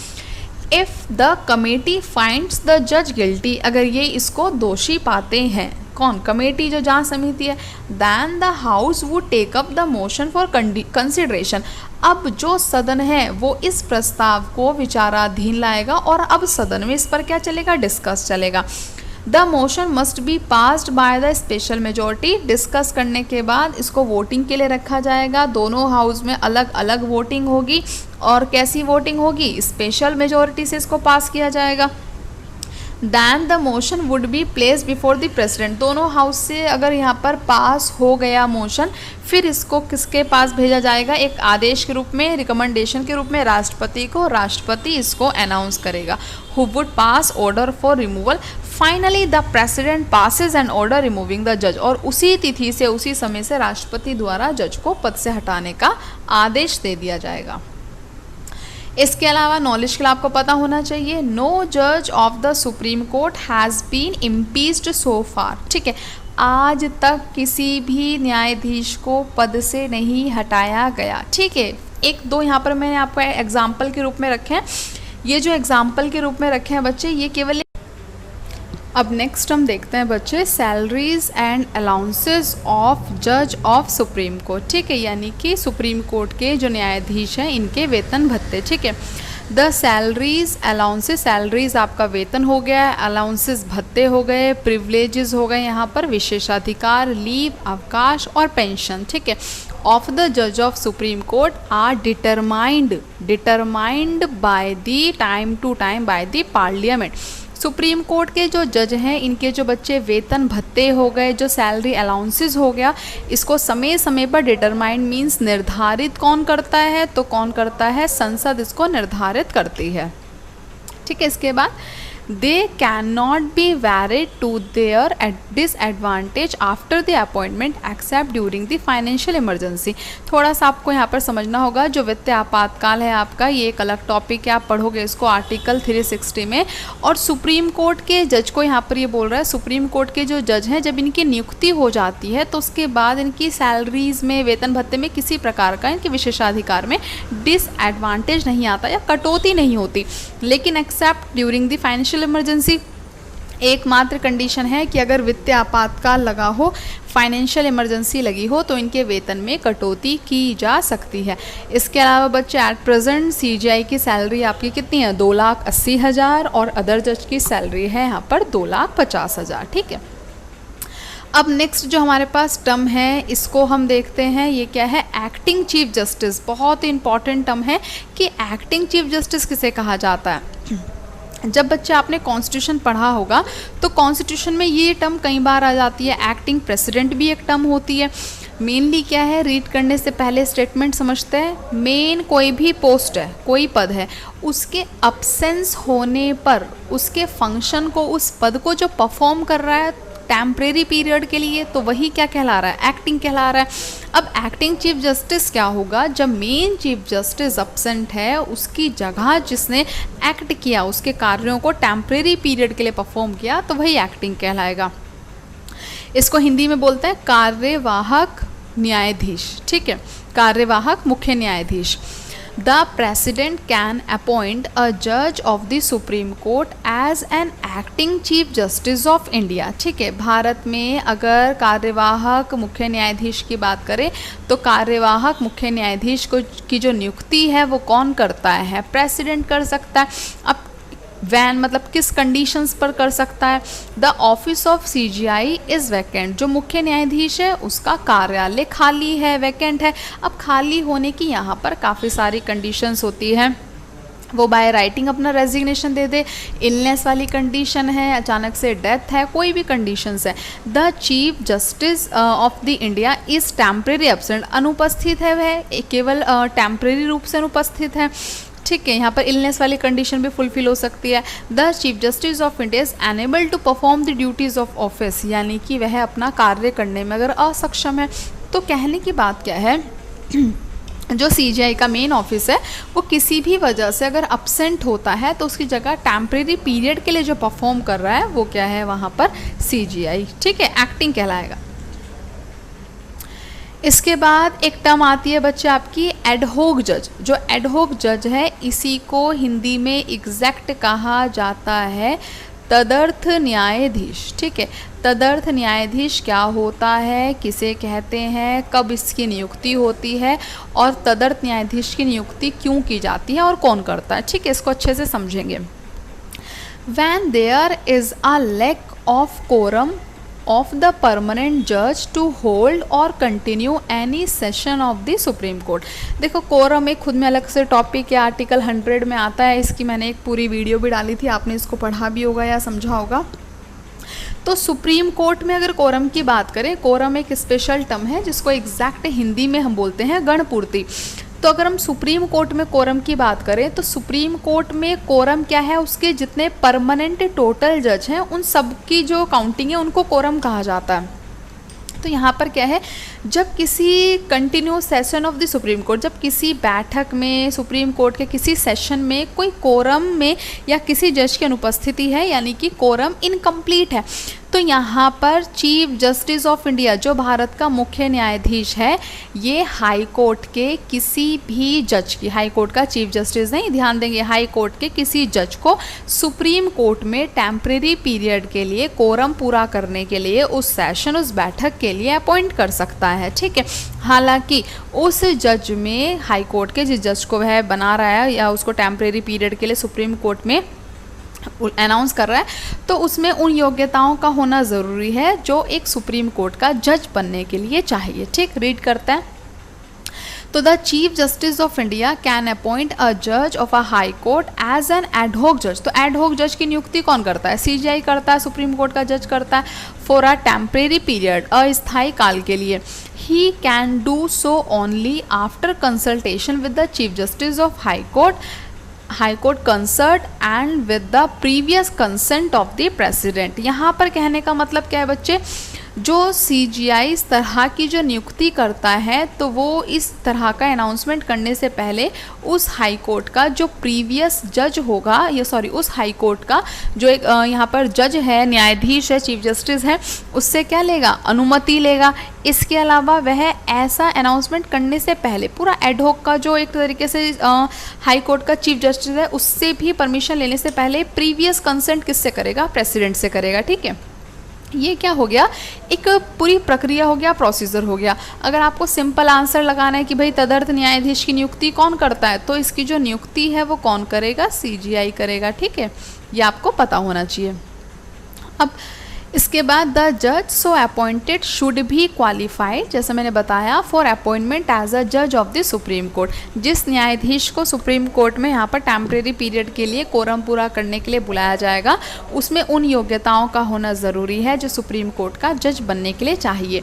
If the committee finds the जज गिल्टी, अगर ये इसको दोषी पाते हैं, कौन, कमेटी जो जांच समिति है, then the house would take up the motion for consideration. अब जो सदन है वो इस प्रस्ताव को विचाराधीन लाएगा और अब सदन में इस पर क्या चलेगा, डिस्कस चलेगा। The motion must be passed by the special majority, discuss करने के बाद इसको वोटिंग के लिए रखा जाएगा। दोनों हाउस में अलग अलग वोटिंग होगी, और कैसी वोटिंग होगी, स्पेशल मेजोरिटी से इसको पास किया जाएगा। Then the motion would be place before the president, दोनों हाउस से अगर यहाँ पर पास हो गया मोशन, फिर इसको किसके पास भेजा जाएगा, एक आदेश के रूप में, रिकमेंडेशन के रूप में राष्ट्रपति को, राष्ट्रपति इसको अनाउंस करेगा। Who would pass order for removal, finally the president passes an order removing the जज, और उसी तिथि से, उसी समय से राष्ट्रपति द्वारा जज को पद से हटाने का आदेश दे दिया जाएगा। इसके अलावा नॉलेज के लिए आपको पता होना चाहिए, नो जज of the supreme Court has been impeached so far. ठीक है, आज तक किसी भी न्यायाधीश को पद से नहीं हटाया गया। ठीक है, 1-2 यहाँ पर मैंने आपको एग्जाम्पल के रूप में रखे हैं, ये जो एग्जाम्पल के रूप में रखे हैं बच्चे, ये केवल। अब नेक्स्ट हम देखते हैं बच्चे सैलरीज एंड अलाउंसेस ऑफ जज ऑफ सुप्रीम कोर्ट। ठीक है, यानी कि सुप्रीम कोर्ट के जो न्यायाधीश हैं इनके वेतन भत्ते। ठीक है, द सैलरीज अलाउंसेस, सैलरीज आपका वेतन हो गया, अलाउंसेस भत्ते हो गए, प्रिविलेजेस हो गए, यहाँ पर विशेषाधिकार, लीव, अवकाश और पेंशन। ठीक है, ऑफ द जज of supreme court are determined by the time to time by the parliament. Supreme court के जो जज हैं इनके जो बच्चे वेतन भत्ते हो गए, जो सैलरी अलाउंसेस हो गया, इसको समय समय पर डिटरमाइंड मीन्स निर्धारित कौन करता है, तो कौन करता है, संसद इसको निर्धारित करती है। ठीक है, इसके बाद they can not be varied to their disadvantage after the appointment except during the financial emergency. थोड़ा सा आपको यहाँ पर समझना होगा, जो वित्तीय आपातकाल है आपका, ये एक अलग टॉपिक है, आप पढ़ोगे इसको आर्टिकल 360 में। और सुप्रीम कोर्ट के जज को यहाँ पर ये बोल रहा है, सुप्रीम कोर्ट के जो जज हैं जब इनकी नियुक्ति हो जाती है तो उसके बाद इनकी सैलरीज में, वेतन भत्ते में किसी प्रकार का इनके विशेषाधिकार में डिसएडवांटेज नहीं आता या कटौती नहीं होती। लेकिन accept during the financial emergency, एकमात्र कंडीशन है कि अगर वित्तीय आपातकाल लगा हो, फाइनेंशियल इमरजेंसी लगी हो, तो इनके वेतन में कटौती की जा सकती है। इसके अलावा बच्चे एट प्रेजेंट सीजीआई की सैलरी आपकी कितनी है, 2,80,000 और अदर जज की सैलरी है यहाँ पर 2,50,000। ठीक है, अब नेक्स्ट जो हमारे पास टर्म है इसको हम देखते हैं, ये क्या है, एक्टिंग चीफ जस्टिस। बहुत ही इंपॉर्टेंट टर्म है कि एक्टिंग चीफ जस्टिस किसे कहा जाता है। जब बच्चे आपने कॉन्स्टिट्यूशन पढ़ा होगा तो कॉन्स्टिट्यूशन में ये टर्म कई बार आ जाती है। एक्टिंग प्रेसिडेंट भी एक टर्म होती है। मेनली क्या है, रीड करने से पहले स्टेटमेंट समझते हैं। मेन कोई भी पोस्ट है, कोई पद है, उसके अब्सेंस होने पर उसके फंक्शन को, उस पद को जो परफॉर्म कर रहा है टेम्परेरी पीरियड के लिए, तो वही क्या कहला रहा है, एक्टिंग कहला रहा है। अब एक्टिंग चीफ जस्टिस क्या होगा, जब मेन चीफ जस्टिस अब्सेंट है, उसकी जगह जिसने एक्ट किया, उसके कार्यों को टेम्परेरी पीरियड के लिए परफॉर्म किया, तो वही एक्टिंग कहलाएगा। इसको हिंदी में बोलते हैं कार्यवाहक न्यायाधीश। ठीक है, कार्यवाहक मुख्य न्यायाधीश। The President can appoint a जज of the supreme Court as an acting Chief justice of India. ठीक है, भारत में अगर कार्यवाहक मुख्य न्यायाधीश की बात करें तो कार्यवाहक मुख्य न्यायाधीश को की जो नियुक्ति है वो कौन करता है, प्रेसिडेंट कर सकता है। अब वैन मतलब किस कंडीशंस पर कर सकता है, the office of CGI is vacant. जो मुख्य न्यायाधीश है उसका कार्यालय खाली है, वैकेंट है। अब खाली होने की यहाँ पर काफ़ी सारी कंडीशंस होती है, वो बाय राइटिंग अपना रेजिग्नेशन दे दे, इलनेस वाली कंडीशन है, अचानक से डेथ है, कोई भी कंडीशंस है। The chief justice of the India is temporary absent, अनुपस्थित है, वह केवल टेम्परेरी रूप से अनुपस्थित है। ठीक है, यहाँ पर इलनेस वाली कंडीशन भी फुलफिल हो सकती है। The chief justice of India is unable to perform the duties of office, यानी कि वह अपना कार्य करने में अगर असक्षम है। तो कहने की बात क्या है, जो सीजीआई का मेन ऑफिस है वो किसी भी वजह से अगर अपसेंट होता है तो उसकी जगह टेम्परेरी पीरियड के लिए जो परफॉर्म कर रहा है वो क्या है वहाँ पर सीजीआई। ठीक है, एक्टिंग कहलाएगा। इसके बाद एक टर्म आती है बच्चे आपकी एडहोक जज। जो एडहोक जज है इसी को हिंदी में एग्जैक्ट कहा जाता है तदर्थ न्यायाधीश। ठीक है, तदर्थ न्यायाधीश क्या होता है, किसे कहते हैं, कब इसकी नियुक्ति होती है और तदर्थ न्यायाधीश की नियुक्ति क्यों की जाती है और कौन करता है। ठीक है, इसको अच्छे से समझेंगे। When there is a lack of quorum of the permanent judge to hold or continue any session of the Supreme Court। देखो कोरम एक खुद में अलग से टॉपिक है, आर्टिकल 100 में आता है, इसकी मैंने एक पूरी वीडियो भी डाली थी, आपने इसको पढ़ा भी होगा या समझा होगा। तो सुप्रीम कोर्ट में अगर कोरम की बात करें, कोरम एक स्पेशल टर्म है जिसको एग्जैक्ट हिंदी में हम बोलते हैं गणपूर्ति। तो अगर हम सुप्रीम कोर्ट में कोरम की बात करें तो सुप्रीम कोर्ट में कोरम क्या है, उसके जितने परमानेंट टोटल जज हैं उन सब की जो काउंटिंग है उनको कोरम कहा जाता है। तो यहाँ पर क्या है, जब किसी continuous session of the supreme court, जब किसी बैठक में सुप्रीम कोर्ट के किसी सेशन में कोई कोरम में या किसी जज की अनुपस्थिति है, यानी कि कोरम इनकम्प्लीट है, तो यहाँ पर चीफ जस्टिस ऑफ इंडिया जो भारत का मुख्य न्यायाधीश है, ये हाई कोर्ट के किसी भी जज की, हाई कोर्ट का चीफ जस्टिस नहीं, ध्यान देंगे, हाई कोर्ट के किसी जज को सुप्रीम कोर्ट में टेम्परेरी पीरियड के लिए कोरम पूरा करने के लिए उस सेशन, उस बैठक के लिए अपॉइंट कर सकता है। ठीक है, हालांकि उस जज में, हाई कोर्ट के जिस जज को वह बना रहा है या उसको टेम्परेरी पीरियड के लिए सुप्रीम कोर्ट में अनाउंस कर रहा है, तो उसमें उन योग्यताओं का होना ज़रूरी है जो एक सुप्रीम कोर्ट का जज बनने के लिए चाहिए। ठीक, रीड करता है। तो the chief justice of India can appoint a जज of a high court as N एडहोक जज। तो एडहोक जज की नियुक्ति कौन करता है, सीजीआई करता है, सुप्रीम कोर्ट का जज करता है, फॉर अ टेम्परेरी पीरियड, अस्थायी काल के लिए। He can do so only after consultation with the chief justice of high court high court concert and with the previous consent of the president. यहाँ पर कहने का मतलब क्या है बच्चे, जो CGI इस तरह की जो नियुक्ति करता है तो वो इस तरह का अनाउंसमेंट करने से पहले उस हाई कोर्ट का जो प्रीवियस जज होगा, या सॉरी उस हाई कोर्ट का जो एक यहाँ पर जज है, न्यायाधीश है, चीफ जस्टिस है, उससे क्या लेगा, अनुमति लेगा। इसके अलावा वह ऐसा अनाउंसमेंट करने से पहले पूरा एडहॉक का जो एक तरीके से हाई कोर्ट का चीफ जस्टिस है उससे भी परमिशन लेने से पहले प्रीवियस कंसेंट किससे करेगा, प्रेसिडेंट से करेगा। ठीक है, ये क्या हो गया, एक पूरी प्रक्रिया हो गया, प्रोसीजर हो गया। अगर आपको सिंपल आंसर लगाना है कि भाई तदर्थ न्यायाधीश की नियुक्ति कौन करता है, तो इसकी जो नियुक्ति है वो कौन करेगा, CGI करेगा। ठीक है, ये आपको पता होना चाहिए। अब इसके बाद द जज सो अपॉइंटेड शुड भी क्वालिफाइड, जैसे मैंने बताया, फॉर अपॉइंटमेंट एज अ जज ऑफ द सुप्रीम कोर्ट। जिस न्यायाधीश को सुप्रीम कोर्ट में यहाँ पर टेम्परेरी पीरियड के लिए कोरम पूरा करने के लिए बुलाया जाएगा, उसमें उन योग्यताओं का होना ज़रूरी है जो सुप्रीम कोर्ट का जज बनने के लिए चाहिए।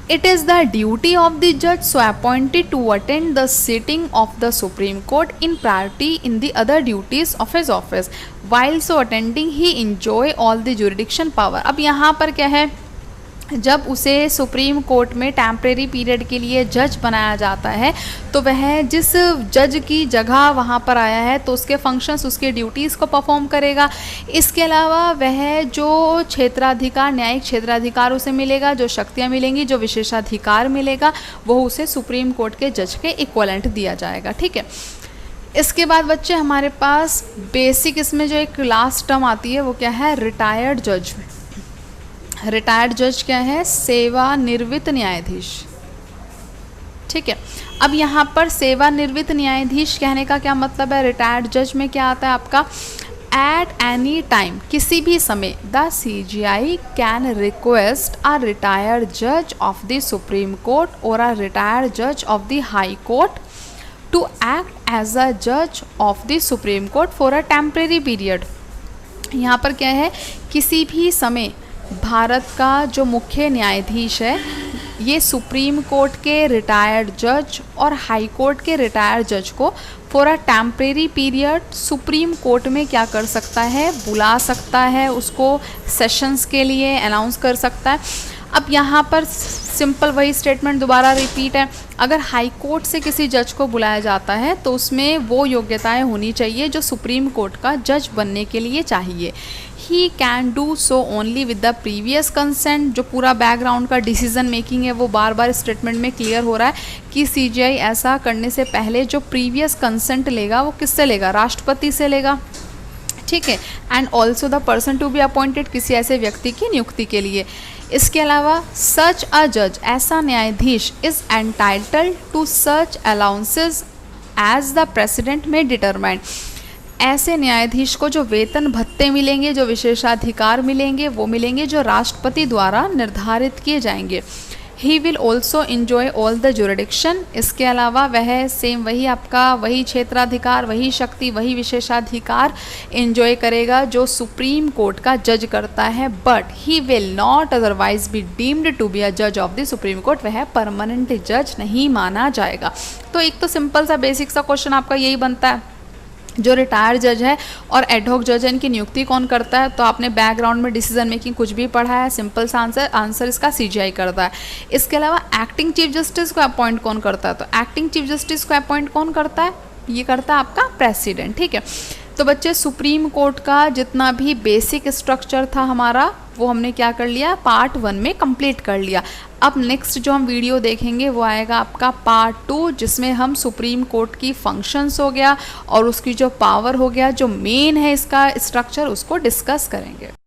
It is the duty of the judge so appointed to attend the sitting of the Supreme Court in priority in the other duties of his office. While so attending, he enjoy all the jurisdiction power. अब यहाँ पर क्या है, जब उसे supreme court में temporary period के लिए जज बनाया जाता है तो वह जिस जज की जगह वहाँ पर आया है तो उसके फंक्शंस, उसके ड्यूटीज़ को परफॉर्म करेगा। इसके अलावा वह जो क्षेत्राधिकार, न्यायिक क्षेत्राधिकार उसे मिलेगा, जो शक्तियाँ मिलेंगी, जो विशेषाधिकार मिलेगा, वो उसे सुप्रीम कोर्ट के जज के इक्वलेंट दिया जाएगा। ठीक है, इसके बाद बच्चे हमारे पास बेसिक इसमें जो एक लास्ट टर्म आती है वो क्या है, रिटायर्ड जज। रिटायर्ड जज क्या है, सेवानिवृत्त न्यायाधीश। ठीक है, अब यहाँ पर सेवानिवृत्त न्यायाधीश कहने का क्या मतलब है, रिटायर्ड जज में क्या आता है आपका, एट एनी टाइम, किसी भी समय, the CGI can request a retired जज ऑफ द सुप्रीम कोर्ट और अ रिटायर्ड जज of the high court to act as a जज of the supreme court for a temporary period. यहाँ पर क्या है, किसी भी समय भारत का जो मुख्य न्यायाधीश है ये सुप्रीम कोर्ट के रिटायर्ड जज और हाई कोर्ट के रिटायर्ड जज को for a temporary period supreme court में क्या कर सकता है, बुला सकता है, उसको सेशंस के लिए अनाउंस कर सकता है। अब यहाँ पर सिंपल वही स्टेटमेंट दोबारा रिपीट है, अगर हाई कोर्ट से किसी जज को बुलाया जाता है तो उसमें वो योग्यताएं होनी चाहिए जो सुप्रीम कोर्ट का जज बनने के लिए चाहिए। He can do so only with the previous consent, जो पूरा बैकग्राउंड का डिसीजन मेकिंग है वो बार बार स्टेटमेंट में क्लियर हो रहा है कि CGI ऐसा करने से पहले जो प्रीवियस कंसेंट लेगा वो किससे लेगा, राष्ट्रपति से लेगा। ठीक है, and also the person to be appointed, किसी ऐसे व्यक्ति की नियुक्ति के लिए। इसके अलावा सच अ जज, ऐसा न्यायाधीश, is entitled to such allowances as the president may determine, ऐसे न्यायाधीश को जो वेतन भत्ते मिलेंगे, जो विशेषाधिकार मिलेंगे, वो मिलेंगे जो राष्ट्रपति द्वारा निर्धारित किए जाएंगे। He will also enjoy all the jurisdiction, इसके अलावा वह सेम वही आपका वही क्षेत्राधिकार, वही शक्ति, वही विशेषाधिकार इन्जॉय करेगा जो सुप्रीम कोर्ट का जज करता है। But he will not otherwise be deemed to be a जज ऑफ द सुप्रीम कोर्ट, वह परमानेंट जज नहीं माना जाएगा। तो एक तो सिंपल सा बेसिक सा क्वेश्चन आपका यही बनता है, जो रिटायर्ड जज है और एडहॉक जज है इनकी नियुक्ति कौन करता है। तो आपने बैकग्राउंड में डिसीजन मेकिंग कुछ भी पढ़ा है, सिंपल सा आंसर इसका CGI करता है। इसके अलावा एक्टिंग चीफ जस्टिस को अपॉइंट कौन करता है, तो एक्टिंग चीफ जस्टिस को अपॉइंट कौन करता है, ये करता है आपका प्रेसिडेंट। ठीक है, तो बच्चे सुप्रीम कोर्ट का जितना भी बेसिक स्ट्रक्चर था हमारा वो हमने क्या कर लिया, पार्ट 1 में कंप्लीट कर लिया। अब नेक्स्ट जो हम वीडियो देखेंगे वो आएगा आपका पार्ट 2, जिसमें हम सुप्रीम कोर्ट की फंक्शंस हो गया और उसकी जो पावर हो गया, जो मेन है इसका स्ट्रक्चर, उसको डिस्कस करेंगे।